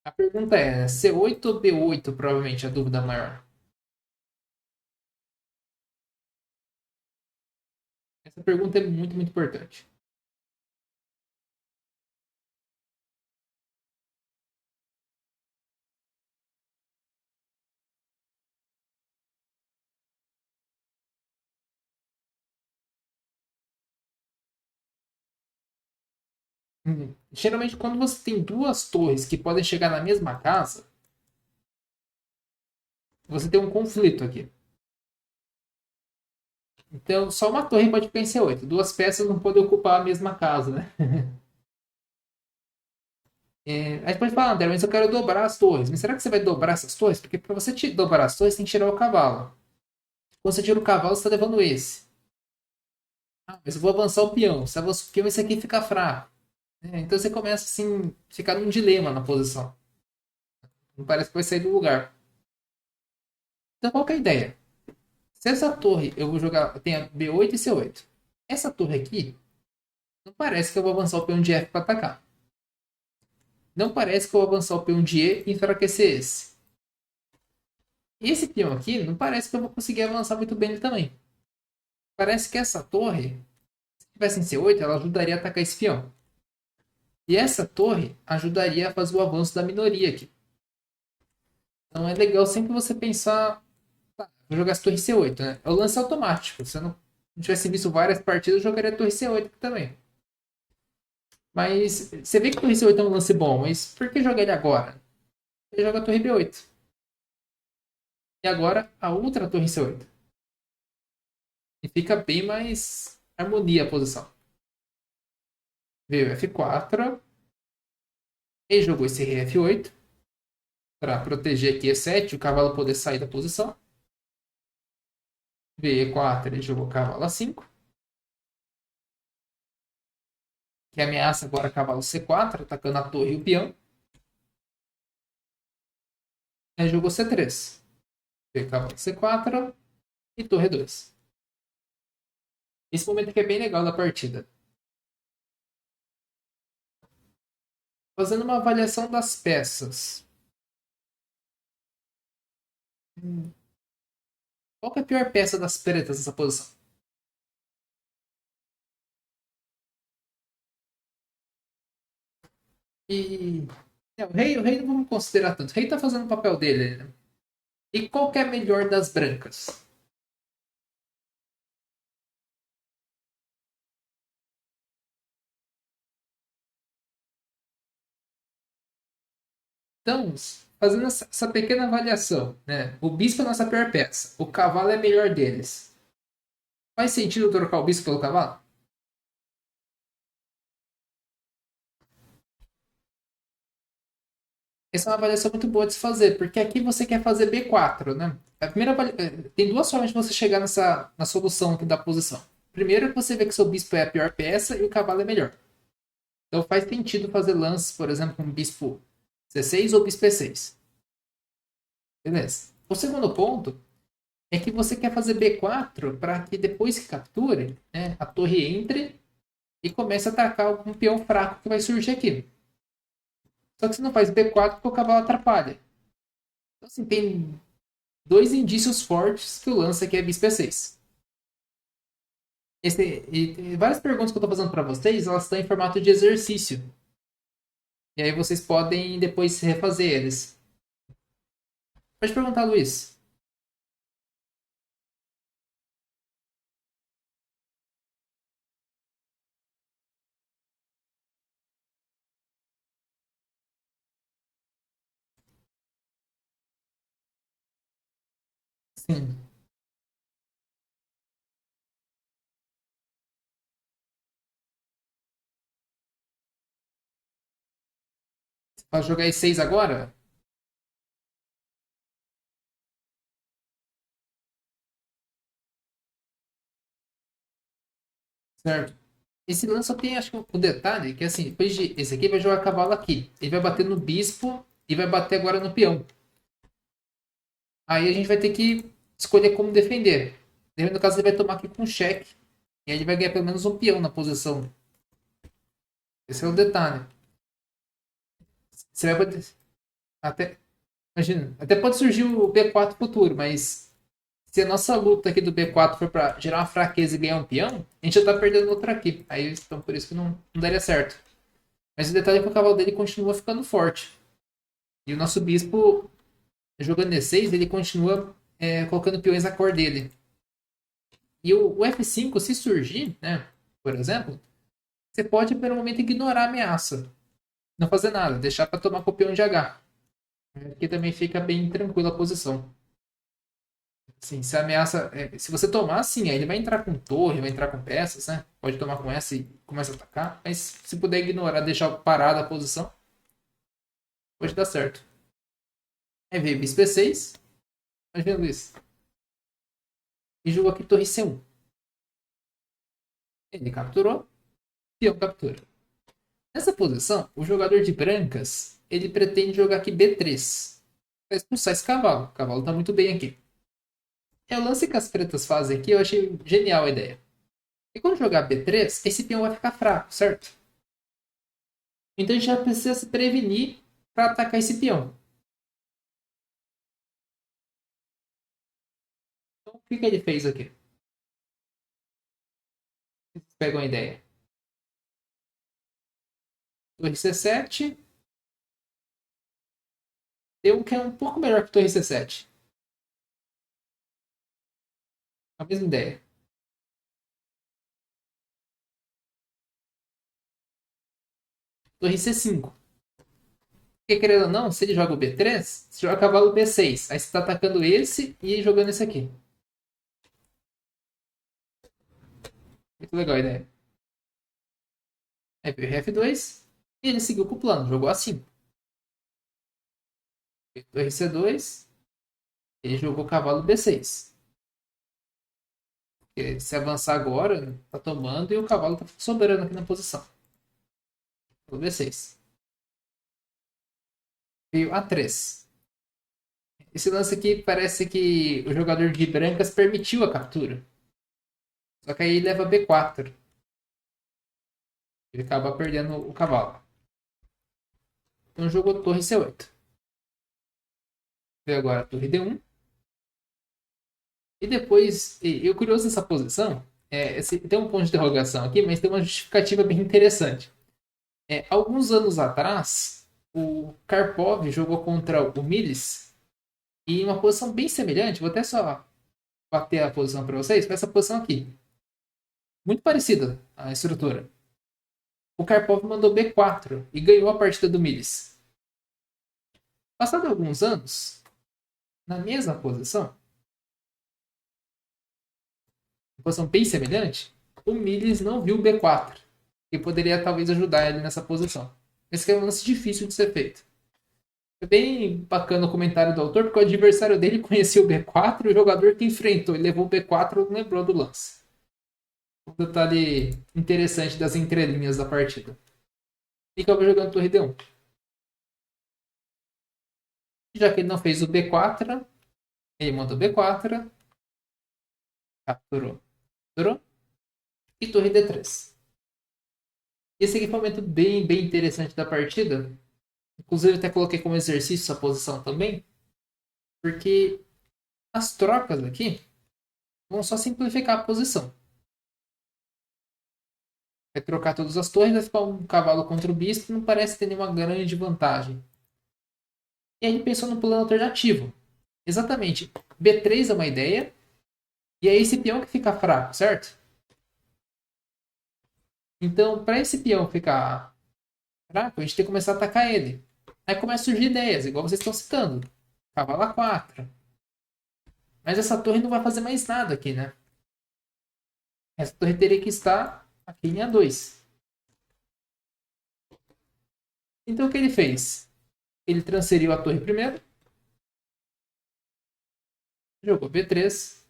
A pergunta é: C8 ou B8? Provavelmente a dúvida maior. Essa pergunta é muito, muito importante. Geralmente, quando você tem duas torres que podem chegar na mesma casa, você tem um conflito aqui. Então, só uma torre pode ficar em C8. Duas peças não podem ocupar a mesma casa, né? A gente pode falar, André, mas eu quero dobrar as torres. Mas será que você vai dobrar essas torres? Porque para você dobrar as torres, tem que tirar o cavalo. Quando você tira o cavalo, você está levando esse. Ah, mas eu vou avançar o peão. Se avança o peão, esse aqui fica fraco. Então você começa assim, ficar num dilema na posição. Não parece que vai sair do lugar. Então qual que é a ideia? Se essa torre eu vou jogar, tem a B8 e C8. Essa torre aqui, não parece que eu vou avançar o peão de F para atacar. Não parece que eu vou avançar o peão de E e enfraquecer esse. Esse peão aqui, não parece que eu vou conseguir avançar muito bem ele também. Parece que essa torre, se tivesse em C8, ela ajudaria a atacar esse peão. E essa torre ajudaria a fazer o avanço da minoria aqui. Então é legal sempre você pensar, tá, vou jogar essa torre C8, né? É o lance automático. Se eu não tivesse visto várias partidas, eu jogaria a torre C8 aqui também. Mas você vê que a torre C8 é um lance bom, mas por que jogar ele agora? Ele joga a torre B8. E agora a outra torre C8. E fica bem mais harmonia a posição. Veio F4. Ele jogou esse rei F8 para proteger aqui E7, o cavalo poder sair da posição. Veio E4, ele jogou cavalo A5. Que ameaça agora cavalo C4, atacando a torre e o peão. Aí jogou C3. Veio cavalo C4 e torre 2. Esse momento aqui é bem legal da partida. Fazendo uma avaliação das peças. Qual que é a pior peça das pretas nessa posição? E o rei não vamos considerar tanto. O rei tá fazendo o papel dele, né? E qual que é a melhor das brancas? Então, fazendo essa pequena avaliação, né? O bispo é a nossa pior peça. O cavalo é a melhor deles. Faz sentido trocar o bispo pelo cavalo? Essa é uma avaliação muito boa de se fazer, porque aqui você quer fazer B4, né? Tem duas formas de você chegar na solução aqui da posição. Primeiro, que você vê que seu bispo é a pior peça e o cavalo é melhor. Então faz sentido fazer lances, por exemplo, com bispo C6 ou bispo E6. Beleza. O segundo ponto é que você quer fazer B4 para que depois que capture, né, a torre entre e comece a atacar algum peão fraco que vai surgir aqui. Só que você não faz B4 porque o cavalo atrapalha. Então, assim, tem dois indícios fortes que o lance aqui é bispo E6. E várias perguntas que eu estou fazendo para vocês, elas estão em formato de exercício. E aí vocês podem depois refazer eles. Pode perguntar, Luiz. Sim. Para jogar E6 agora? Certo. Esse lance só tem, acho que, o detalhe que, assim, depois de. Esse aqui vai jogar cavalo aqui. Ele vai bater no bispo e vai bater agora no peão. Aí a gente vai ter que escolher como defender. No caso, ele vai tomar aqui com cheque. E aí ele vai ganhar pelo menos um peão na posição. Esse é o detalhe. Você vai poder. Até, imagina, até pode surgir o B4 futuro, mas se a nossa luta aqui do B4 for pra gerar uma fraqueza e ganhar um peão, a gente já tá perdendo outra aqui. Aí, então, por isso que não daria certo. Mas o detalhe é que o cavalo dele continua ficando forte. E o nosso bispo, jogando E6, ele continua colocando peões na cor dele. E o F5, se surgir, né, por exemplo, você pode, pelo momento, ignorar a ameaça. Não fazer nada, deixar para tomar com o peão de H. Aqui também fica bem tranquila a posição. Sim, se a ameaça. Se você tomar, sim, aí ele vai entrar com torre, vai entrar com peças, né? Pode tomar com essa e começa a atacar. Mas se puder ignorar, deixar parada a posição, pode dar certo. Aí veio bispo B6. Mas vendo isso. E jogou aqui torre C1. Ele capturou, peão captura. Nessa posição, o jogador de brancas, ele pretende jogar aqui B3. Para expulsar esse cavalo. O cavalo está muito bem aqui. É o lance que as pretas fazem aqui, eu achei genial a ideia. E quando jogar B3, esse peão vai ficar fraco, certo? Então a gente já precisa se prevenir para atacar esse peão. Então o que ele fez aqui? Vocês pegam a ideia. Torre C7. Tem um que é um pouco melhor que torre C7. A mesma ideia. Torre C5. Porque querendo ou não, se ele joga o B3, você joga cavalo B6. Aí você está atacando esse e jogando esse aqui. Muito legal a ideia. Aí veio F2 e ele seguiu com o plano, jogou assim. Torre C2, ele jogou cavalo B6. Porque se avançar agora, tá tomando e o cavalo tá sobrando aqui na posição. Cavalo B6. Veio A3. Esse lance aqui parece que o jogador de brancas permitiu a captura. Só que aí leva B4. Ele acaba perdendo o cavalo. Então jogou torre C8. Veio agora a torre D1. E depois, e o curioso dessa posição, tem um ponto de interrogação aqui, mas tem uma justificativa bem interessante. Alguns anos atrás, o Karpov jogou contra o Miles e em uma posição bem semelhante, vou até só bater a posição para vocês, com essa posição aqui. Muito parecida a estrutura. O Karpov mandou B4 e ganhou a partida do Miles. Passado alguns anos, na mesma posição bem semelhante, o Miles não viu o B4, que poderia talvez ajudar ele nessa posição. Esse é um lance difícil de ser feito. É bem bacana o comentário do autor, porque o adversário dele conhecia o B4 e o jogador que enfrentou e levou o B4 não lembrou do lance. Um detalhe interessante das entrelinhas da partida. E acabou jogando torre D1. Já que ele não fez o B4, ele mandou B4, capturou, capturou, e torre D3. Esse aqui foi um momento bem interessante da partida. Inclusive, até coloquei como exercício essa posição também. Porque as trocas aqui vão só simplificar a posição. Vai trocar todas as torres, vai ficar um cavalo contra o bispo, não parece ter nenhuma grande vantagem. E a gente pensou no plano alternativo. Exatamente. B3 é uma ideia, e é esse peão que fica fraco, certo? Então, para esse peão ficar fraco, a gente tem que começar a atacar ele. Aí começa a surgir ideias, igual vocês estão citando. Cavalo A4. Mas essa torre não vai fazer mais nada aqui, né? Essa torre teria que estar aqui em A2. Então o que ele fez? Ele transferiu a torre primeiro. Jogou B3.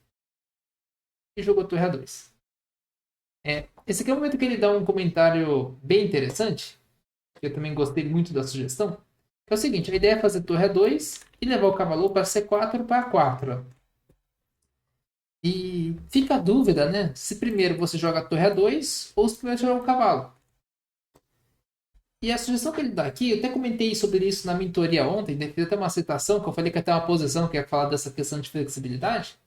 E jogou torre A2. Esse aqui é o momento que ele dá um comentário bem interessante. Eu também gostei muito da sugestão. Que é o seguinte, a ideia é fazer torre A2 e levar o cavalo para C4 para A4. E fica a dúvida, né? Se primeiro você joga a torre A2 ou se primeiro você joga o cavalo. E a sugestão que ele dá aqui, eu até comentei sobre isso na mentoria ontem, né? Fiz até uma citação que eu falei que até uma posição que ia falar dessa questão de flexibilidade.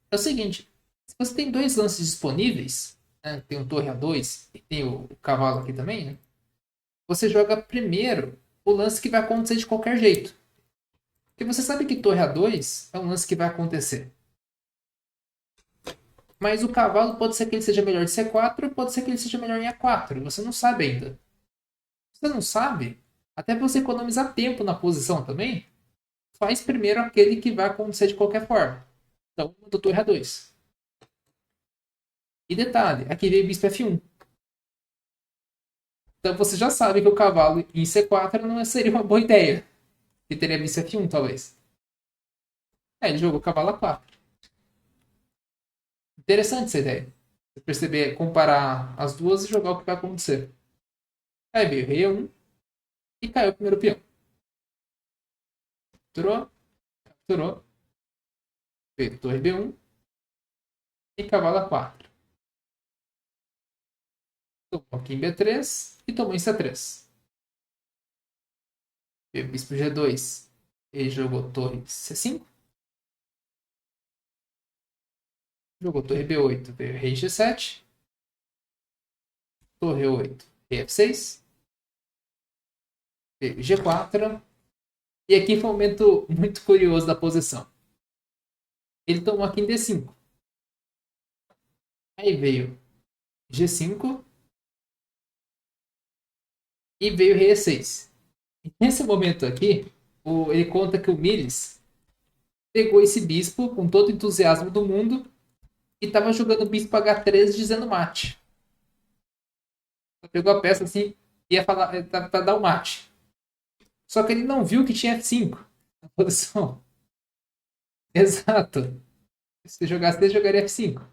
É o seguinte, se você tem dois lances disponíveis, né? Tem o torre A2 e tem o cavalo aqui também, né? Você joga primeiro o lance que vai acontecer de qualquer jeito. Porque você sabe que torre A2 é um lance que vai acontecer. Mas o cavalo pode ser que ele seja melhor de C4, pode ser que ele seja melhor em A4. Você não sabe ainda. Você não sabe? Até pra você economizar tempo na posição também, faz primeiro aquele que vai acontecer de qualquer forma. Então, o doutor A2. E detalhe, aqui veio bispo F1. Então você já sabe que o cavalo em C4 não seria uma boa ideia. Que teria bispo F1, talvez. Ele jogou cavalo A4. Interessante essa ideia. Você perceber, comparar as duas e jogar o que vai acontecer. Aí veio rei E1 e caiu o primeiro peão. Capturou, capturou. Veio torre B1 e cavalo A4. Tomou aqui em B3 e tomou em C3. Veio bispo G2 e jogou torre C5. Jogou torre B8, veio rei G7. Torre 8, rei F6. Veio G4. E aqui foi um momento muito curioso da posição. Ele tomou aqui em D5. Aí veio G5 e veio rei E6. E nesse momento aqui, ele conta que o Miles pegou esse bispo com todo o entusiasmo do mundo e estava jogando bispo H3 dizendo mate. Pegou a peça assim, ia falar para dar o mate. Só que ele não viu que tinha F5 na posição. Exato. Se jogasse, ele jogaria F5.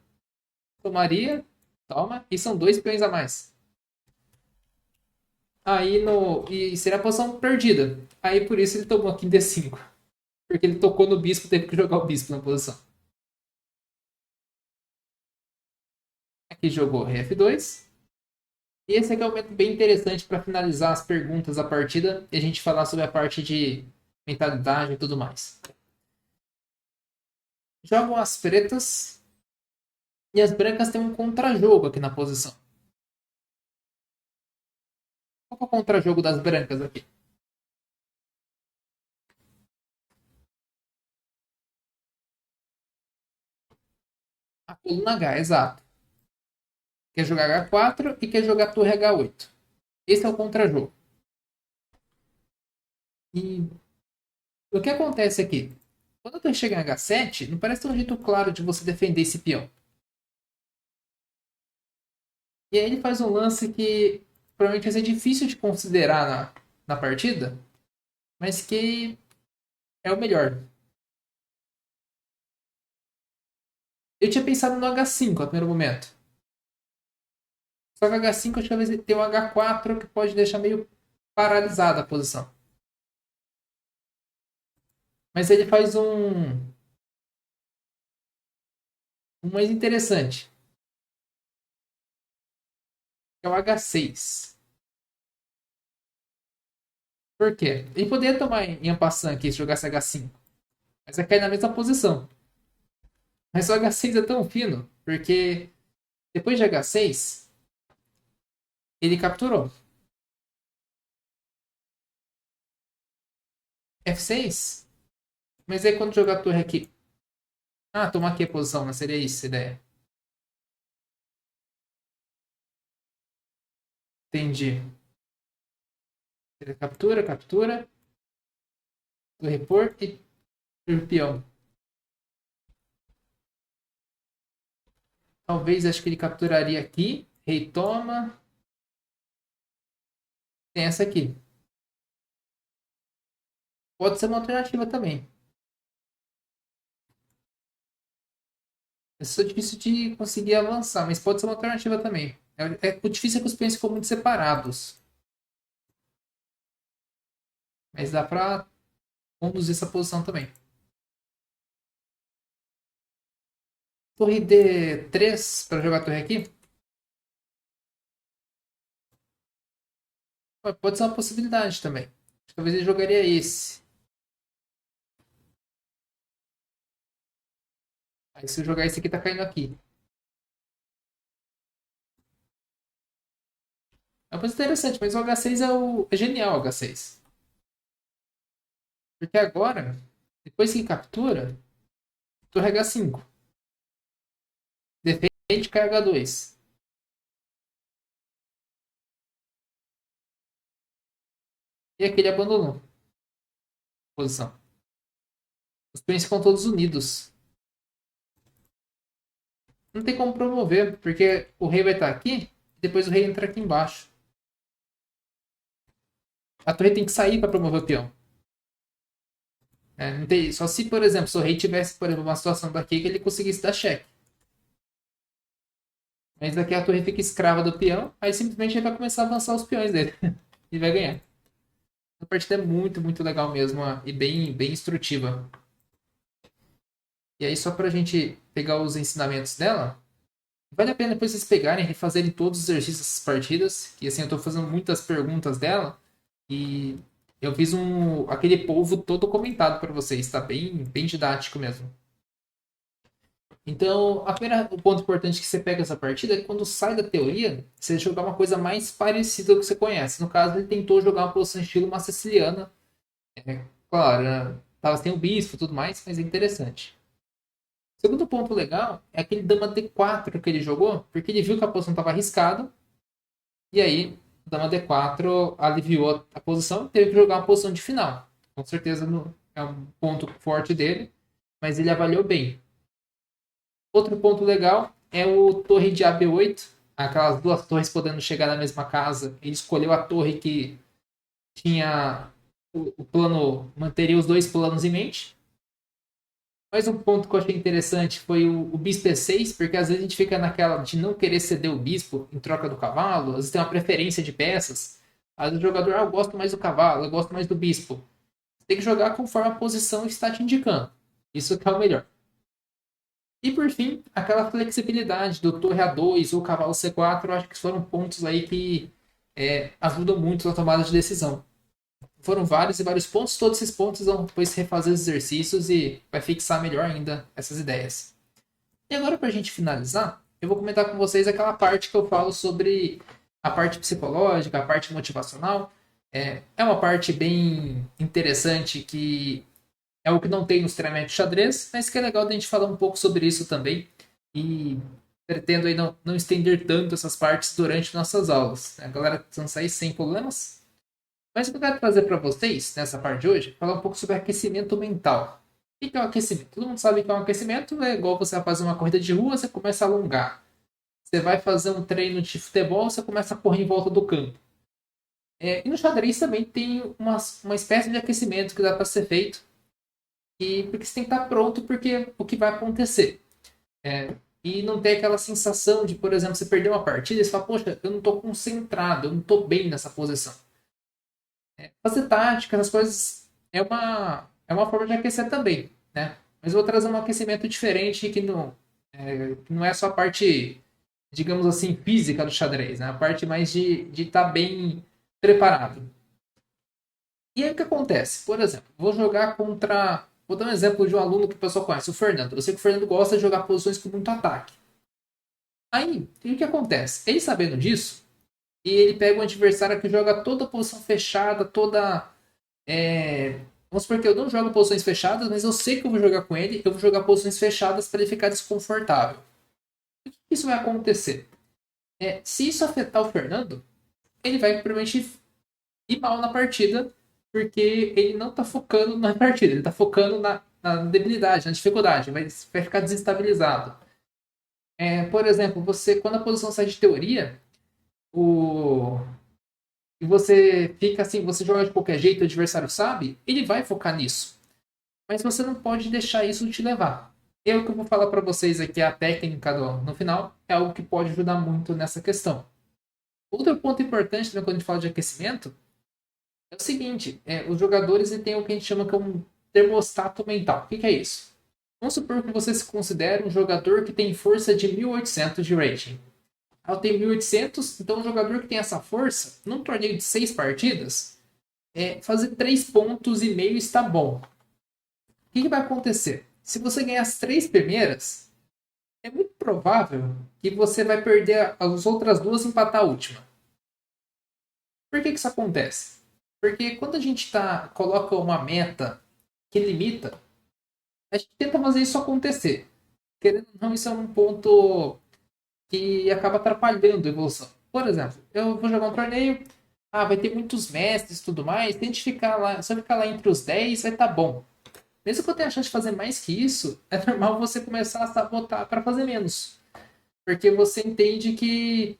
Tomaria, toma, e são dois peões a mais. Aí no. E seria a posição perdida. Aí por isso ele tomou aqui em D5. Porque ele tocou no bispo e teve que jogar o bispo na posição. Aqui jogou rei F2. E esse aqui é um momento bem interessante para finalizar as perguntas da partida e a gente falar sobre a parte de mentalidade e tudo mais. Jogam as pretas e as brancas têm um contrajogo aqui na posição. Qual é o contrajogo das brancas aqui? A coluna H, exato. Quer jogar H4 e quer jogar torre H8. Esse é o contrajogo. E o que acontece aqui? Quando a torre chega em H7, não parece ter um jeito claro de você defender esse peão. E aí ele faz um lance que provavelmente vai ser difícil de considerar na partida, mas que é o melhor. Eu tinha pensado no H5 no primeiro momento. Só que o H5 acho que talvez tem um H4 que pode deixar meio paralisada a posição. Mas ele faz um mais interessante, que é o H6. Por quê? Ele poderia tomar em passant aqui se jogasse H5, mas vai cair na mesma posição. Mas o H6 é tão fino, porque depois de H6, ele capturou. F6? Mas aí quando jogar a torre aqui. Ah, tomar aqui a posição, mas seria isso a ideia. Entendi. Ele captura, captura. Torre por e peão. Talvez acho que ele capturaria aqui. Rei toma. Tem essa aqui. Pode ser uma alternativa também. É só difícil de conseguir avançar, mas pode ser uma alternativa também. O difícil é que os peões ficam muito separados. Mas dá pra conduzir essa posição também. Torre D3 para jogar a torre aqui? Pode ser uma possibilidade também. Talvez ele jogaria esse. Aí se eu jogar esse aqui, tá caindo aqui. É uma coisa interessante, mas o H6 é genial o H6. Porque agora, depois que captura, torre H5. Defende Rei carga 2. E aqui ele abandonou a posição. Os peões ficam todos unidos. Não tem como promover, porque o rei vai estar aqui e depois o rei entra aqui embaixo. A torre tem que sair para promover o peão. Não tem, só se, por exemplo, se o rei tivesse, por exemplo, uma situação daqui que ele conseguisse dar cheque. Mas daqui a torre fica escrava do peão, aí simplesmente ele vai começar a avançar os peões dele e vai ganhar. A partida é muito, muito legal mesmo e bem, bem instrutiva. E aí, só pra gente pegar os ensinamentos dela, vale a pena depois vocês pegarem e fazerem todos os exercícios dessas partidas. E assim, eu tô fazendo muitas perguntas dela e eu fiz aquele polvo todo comentado para vocês, tá bem, bem didático mesmo. Então, o ponto importante que você pega essa partida é que quando sai da teoria, você jogar uma coisa mais parecida ao que você conhece. No caso, ele tentou jogar uma posição estilo uma siciliana. Claro, tem o bispo e tudo mais, mas é interessante. Segundo ponto legal é aquele dama D4 que ele jogou, porque ele viu que a posição estava arriscada, e aí o dama D4 aliviou a posição e teve que jogar uma posição de final. Com certeza é um ponto forte dele, mas ele avaliou bem. Outro ponto legal é o torre de AB8, aquelas duas torres podendo chegar na mesma casa. Ele escolheu a torre que tinha o plano, manteria os dois planos em mente. Mais um ponto que eu achei interessante foi o bispo E6, porque às vezes a gente fica naquela de não querer ceder o bispo em troca do cavalo, às vezes tem uma preferência de peças. Às vezes o jogador, eu gosto mais do cavalo, eu gosto mais do bispo. Você tem que jogar conforme a posição está te indicando. Isso que é o melhor. E por fim, aquela flexibilidade do torre A2 ou cavalo C4, eu acho que foram pontos aí que ajudam muito na tomada de decisão. Foram vários e vários pontos, todos esses pontos vão depois refazer os exercícios e vai fixar melhor ainda essas ideias. E agora, para a gente finalizar, eu vou comentar com vocês aquela parte que eu falo sobre a parte psicológica, a parte motivacional. É uma parte bem interessante que é o que não tem nos treinamentos de xadrez, mas que é legal da gente falar um pouco sobre isso também. E pretendo aí não estender tanto essas partes durante nossas aulas. A galera precisa sair sem problemas. Mas o que eu quero trazer para vocês, nessa parte de hoje, é falar um pouco sobre aquecimento mental. O que é o aquecimento? Todo mundo sabe que é um aquecimento, é igual você vai fazer uma corrida de rua, você começa a alongar. Você vai fazer um treino de futebol, você começa a correr em volta do campo. E no xadrez também tem uma espécie de aquecimento que dá para ser feito, porque você tem que estar pronto porque o que vai acontecer. E não ter aquela sensação de, por exemplo, você perder uma partida e você fala, poxa, eu não estou concentrado, eu não estou bem nessa posição. Fazer tática, essas coisas é uma forma de aquecer também, né? Mas eu vou trazer um aquecimento diferente que não é só a parte, digamos assim, física do xadrez, né? A parte mais de estar bem preparado. E aí o que acontece? Por exemplo, vou jogar contra. Vou dar um exemplo de um aluno que o pessoal conhece, o Fernando. Eu sei que o Fernando gosta de jogar posições com muito ataque. Aí, o que acontece? Ele sabendo disso, e ele pega um adversário que joga toda a posição fechada, toda. Vamos supor que eu não jogo posições fechadas, mas eu sei que eu vou jogar com ele, eu vou jogar posições fechadas para ele ficar desconfortável. O que isso vai acontecer? Se isso afetar o Fernando, ele vai provavelmente ir mal na partida, porque ele não está focando na partida, ele está focando na debilidade, na dificuldade, vai ficar desestabilizado. Por exemplo, quando a posição sai de teoria, o, e você fica assim, você joga de qualquer jeito, o adversário sabe, ele vai focar nisso. Mas você não pode deixar isso te levar. E o que eu vou falar para vocês aqui, a técnica no final, é algo que pode ajudar muito nessa questão. Outro ponto importante também quando a gente fala de aquecimento é o seguinte: os jogadores têm o que a gente chama que é um termostato mental. O que é isso? Vamos supor que você se considere um jogador que tem força de 1800 de rating. Eu tenho 1800, então um jogador que tem essa força, num torneio de 6 partidas, fazer 3 pontos e meio está bom. O que vai acontecer? Se você ganhar as 3 primeiras, é muito provável que você vai perder as outras duas e empatar a última. Por que isso acontece? Porque quando a gente coloca uma meta que limita, a gente tenta fazer isso acontecer. Querendo ou não, isso é um ponto que acaba atrapalhando a evolução. Por exemplo, eu vou jogar um torneio, vai ter muitos mestres e tudo mais, tente ficar lá, se eu ficar lá entre os 10 vai estar bom. Mesmo que eu tenha a chance de fazer mais que isso, é normal você começar a sabotar para fazer menos. Porque você entende que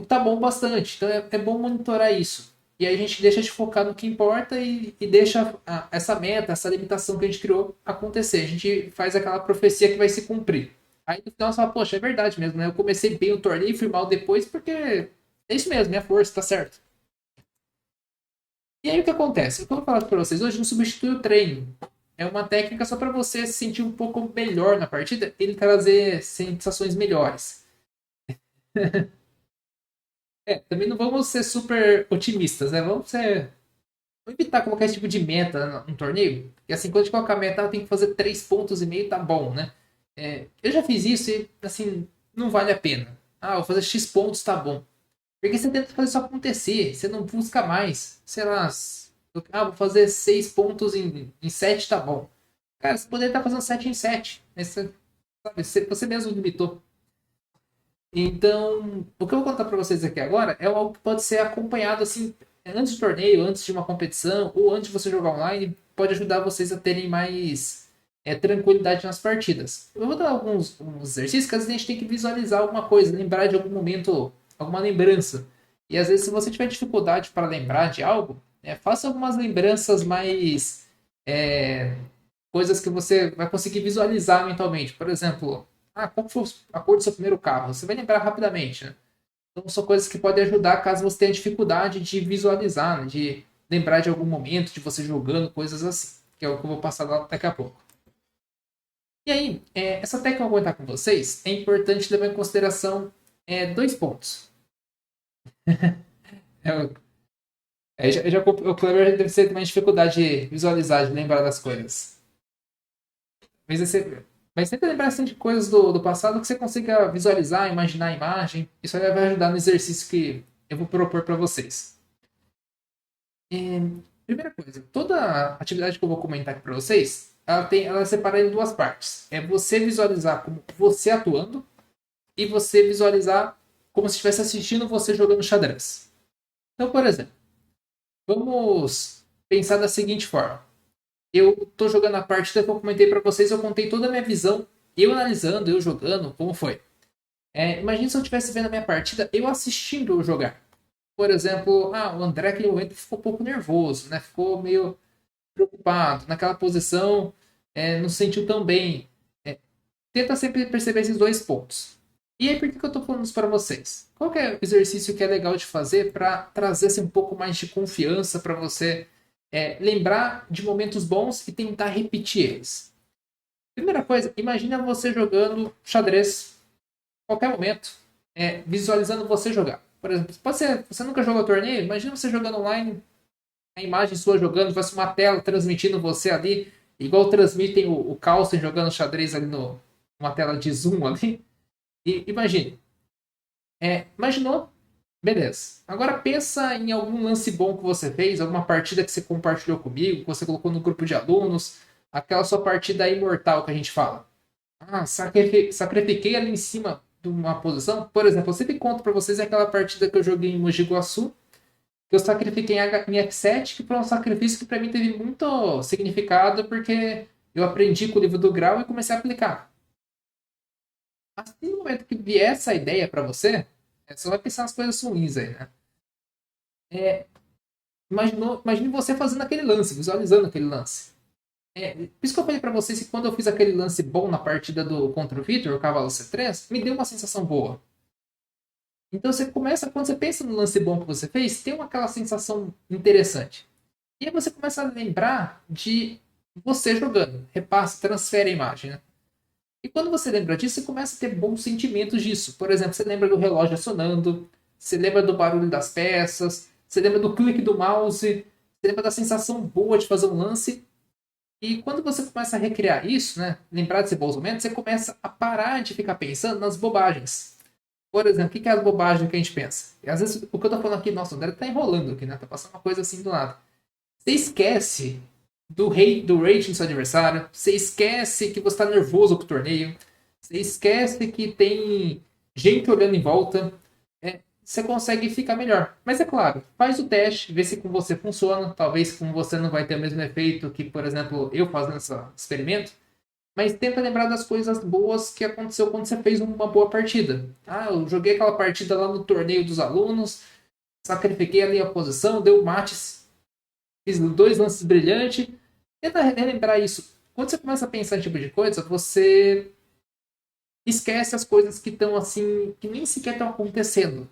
tá bom bastante. Então é bom monitorar isso. E aí a gente deixa de focar no que importa e deixa essa meta, essa limitação que a gente criou acontecer. A gente faz aquela profecia que vai se cumprir. Aí no final você fala, poxa, é verdade mesmo, né? Eu comecei bem o torneio e fui mal depois porque é isso mesmo, minha força, tá certo. E aí o que acontece? O que eu vou falar para vocês hoje não substitui o treino. É uma técnica só para você se sentir um pouco melhor na partida e trazer sensações melhores. Também não vamos ser super otimistas, né? Vamos evitar colocar esse tipo de meta no torneio. E assim, quando a gente colocar a meta, tem que fazer 3,5 pontos, tá bom, né? Eu já fiz isso e, assim, não vale a pena. Vou fazer X pontos, tá bom. Porque você tenta fazer isso acontecer, você não busca mais. Sei lá, vou fazer 6 pontos em 7, tá bom. Cara, você poderia estar fazendo 7 em 7. Né? Você mesmo limitou. Então, o que eu vou contar para vocês aqui agora é algo que pode ser acompanhado assim, antes do torneio, antes de uma competição ou antes de você jogar online, pode ajudar vocês a terem mais tranquilidade nas partidas. Eu vou dar alguns exercícios que às vezes a gente tem que visualizar alguma coisa, lembrar de algum momento, alguma lembrança. E às vezes, se você tiver dificuldade para lembrar de algo, faça algumas lembranças mais. é, Coisas que você vai conseguir visualizar mentalmente. Por exemplo, qual foi a cor do seu primeiro carro? Você vai lembrar rapidamente, né? Então são coisas que podem ajudar caso você tenha dificuldade de visualizar, né? De lembrar de algum momento, de você jogando, coisas assim. Que é o que eu vou passar lá daqui a pouco. E aí, essa técnica que eu vou comentar com vocês, é importante levar em consideração 2 pontos. É, o Kleber deve ter mais dificuldade de visualizar, de lembrar das coisas. Mas sempre lembrar assim, de coisas do passado que você consiga visualizar, imaginar a imagem. Isso aí vai ajudar no exercício que eu vou propor para vocês. E, primeira coisa, toda atividade que eu vou comentar aqui para vocês, ela é separada em duas partes. É você visualizar como você atuando e você visualizar como se estivesse assistindo você jogando xadrez. Então, por exemplo, vamos pensar da seguinte forma. Eu tô jogando a partida que eu comentei para vocês, eu contei toda a minha visão, eu analisando, eu jogando, como foi. Imagina se eu estivesse vendo a minha partida, eu assistindo eu jogar. Por exemplo, o André naquele momento ficou um pouco nervoso, né? Ficou meio preocupado naquela posição, não se sentiu tão bem. Tenta sempre perceber esses 2 pontos. E aí, por que eu estou falando isso para vocês? Qual que é o exercício que é legal de fazer para trazer assim, um pouco mais de confiança para você lembrar de momentos bons e tentar repetir eles? Primeira coisa, imagina você jogando xadrez a qualquer momento, visualizando você jogar. Por exemplo, pode ser, você nunca jogou torneio, imagina você jogando online, a imagem sua jogando, vai ser uma tela transmitindo você ali, igual transmitem o Carlsen jogando xadrez ali numa tela de zoom ali. E imagine, imaginou? Beleza. Agora pensa em algum lance bom que você fez, alguma partida que você compartilhou comigo, que você colocou no grupo de alunos, aquela sua partida imortal que a gente fala. Sacrifiquei ali em cima de uma posição. Por exemplo, eu sempre conto para vocês aquela partida que eu joguei em Mogi Guaçu, que eu sacrifiquei em F7, que foi um sacrifício que para mim teve muito significado, porque eu aprendi com o livro do Grau e comecei a aplicar. Assim, no momento que vier essa ideia para você, você vai pensar nas coisas ruins aí, né? Imagine você fazendo aquele lance, visualizando aquele lance. Por isso que eu falei pra vocês que quando eu fiz aquele lance bom na partida contra o Victor, o cavalo C3, me deu uma sensação boa. Então você começa, quando você pensa no lance bom que você fez, tem aquela sensação interessante. E aí você começa a lembrar de você jogando. Repassa, transfere a imagem, né? E quando você lembra disso, você começa a ter bons sentimentos disso. Por exemplo, você lembra do relógio acionando, você lembra do barulho das peças, você lembra do clique do mouse, você lembra da sensação boa de fazer um lance. E quando você começa a recriar isso, né, lembrar desses bons momentos, você começa a parar de ficar pensando nas bobagens. Por exemplo, o que é as bobagens que a gente pensa? E às vezes o que eu tô falando aqui, nossa, o André tá enrolando aqui, né? Tá passando uma coisa assim do nada. Você esquece do rating do seu adversário, você esquece que você tá nervoso com o torneio, Você esquece que tem gente olhando em volta. Você consegue ficar melhor. Mas é claro, faz o teste, vê se com você funciona. Talvez com você não vai ter o mesmo efeito que, por exemplo, eu fazendo esse experimento. Mas tenta lembrar das coisas boas que aconteceu quando você fez uma boa partida. Ah, eu joguei aquela partida lá no torneio dos alunos, sacrifiquei ali a posição, deu mates, fiz dois lances brilhantes. Tenta relembrar isso. Quando você começa a pensar em tipo de coisa, você esquece as coisas que estão assim, que nem sequer estão acontecendo.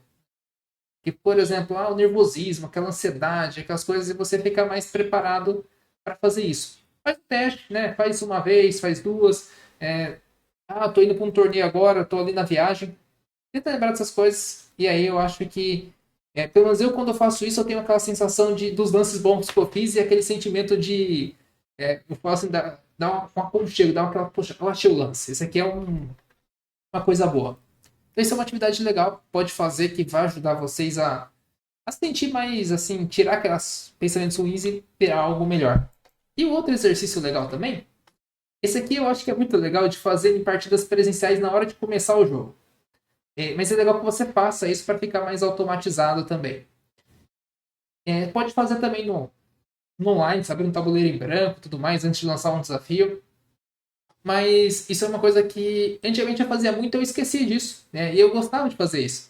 Que, por exemplo, o nervosismo, aquela ansiedade, aquelas coisas, e você fica mais preparado para fazer isso. Faz o teste, né? Faz uma vez, faz duas. Tô indo para um torneio agora, tô ali na viagem. Tenta lembrar dessas coisas. E aí eu acho que, pelo menos eu, quando eu faço isso, eu tenho aquela sensação dos lances bons que eu fiz e aquele sentimento de. Eu falo assim, dá um aconchego, dá aquela, poxa, eu achei o lance. Esse aqui é uma coisa boa. Então, isso é uma atividade legal, pode fazer que vai ajudar vocês a sentir mais, assim, tirar aqueles pensamentos ruins e ter algo melhor. E o outro exercício legal também, esse aqui eu acho que é muito legal de fazer em partidas presenciais na hora de começar o jogo. Mas é legal que você faça isso para ficar mais automatizado também. Pode fazer também no online, sabe, no tabuleiro em branco, tudo mais, antes de lançar um desafio. Mas isso é uma coisa que antigamente eu fazia muito, eu esquecia disso, né? E eu gostava de fazer isso.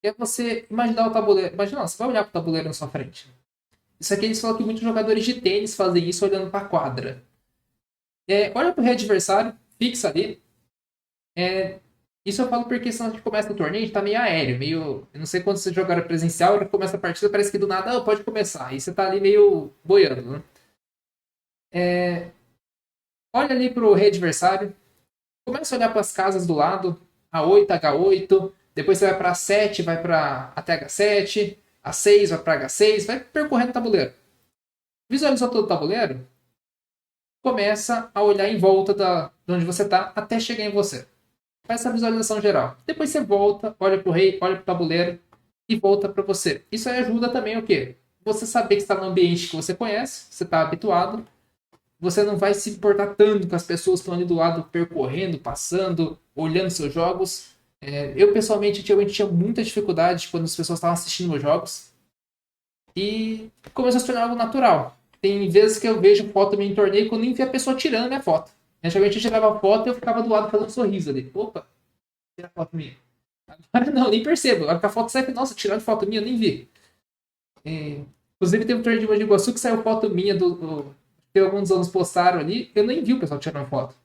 É você imaginar o tabuleiro. Imagina, você vai olhar para o tabuleiro na sua frente. Isso aqui eles falam que muitos jogadores de tênis fazem isso olhando para a quadra. Olha para o adversário, fixa ali. É, isso eu falo porque senão a gente começa o torneio, a gente tá meio aéreo, meio. Eu não sei quando você jogar presencial, hora que começa a partida, parece que do nada, pode começar. Aí você tá ali meio boiando, né? Olha ali pro rei adversário, começa a olhar para as casas do lado, A8, H8, depois você vai para A7, vai para até H7, A6 vai para H6, vai percorrendo o tabuleiro. Visualizou todo o tabuleiro? Começa a olhar em volta de onde você está até chegar em você. Faz essa visualização geral. Depois você volta, olha para o rei, olha para o tabuleiro e volta para você. Isso aí ajuda também o quê? Você saber que está no ambiente que você conhece, você está habituado, você não vai se importar tanto com as pessoas que estão ali do lado percorrendo, passando, olhando seus jogos. Eu, pessoalmente, antigamente tinha muita dificuldade quando as pessoas estavam assistindo meus jogos. E começou a se tornar algo natural. Tem vezes que eu vejo foto minha em torneio que eu nem vi a pessoa tirando minha foto. Antigamente eu tirava foto e eu ficava do lado fazendo um sorriso ali. Opa, tira foto minha. Agora não, nem percebo. Agora que a foto sai, nossa, tirando foto minha, eu nem vi. Inclusive teve um torneio de Mogi Guaçu que saiu foto minha que alguns anos postaram ali. Eu nem vi o pessoal tirando foto.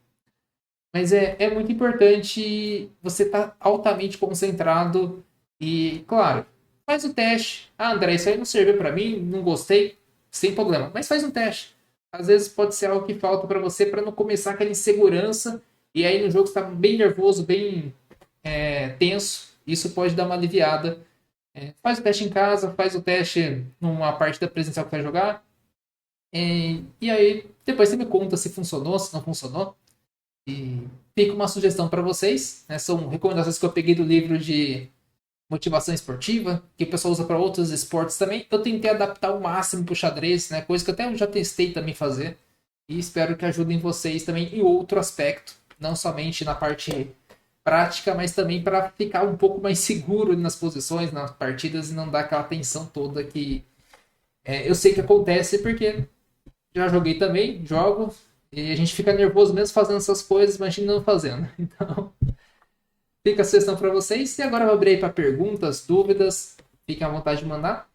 Mas é muito importante você estar altamente concentrado e, claro, faz o teste. André, isso aí não serviu para mim, não gostei, sem problema. Mas faz um teste. Às vezes pode ser algo que falta para você para não começar aquela insegurança e aí no jogo está bem nervoso, bem tenso. Isso pode dar uma aliviada. Faz o teste em casa, faz o teste numa partida presencial que vai jogar. E aí depois você me conta se funcionou, se não funcionou. E fica uma sugestão para vocês, né? São recomendações que eu peguei do livro de motivação esportiva, que o pessoal usa para outros esportes também. Eu tentei adaptar o máximo para o xadrez, né? Coisa que até eu já testei também fazer. E espero que ajudem vocês também em outro aspecto, não somente na parte prática, mas também para ficar um pouco mais seguro nas posições, nas partidas e não dar aquela tensão toda que eu sei que acontece porque já joguei também, jogo, e a gente fica nervoso mesmo fazendo essas coisas, imagina não fazendo. Então, fica a sugestão para vocês. E agora eu vou abrir para perguntas, dúvidas. Fiquem à vontade de mandar.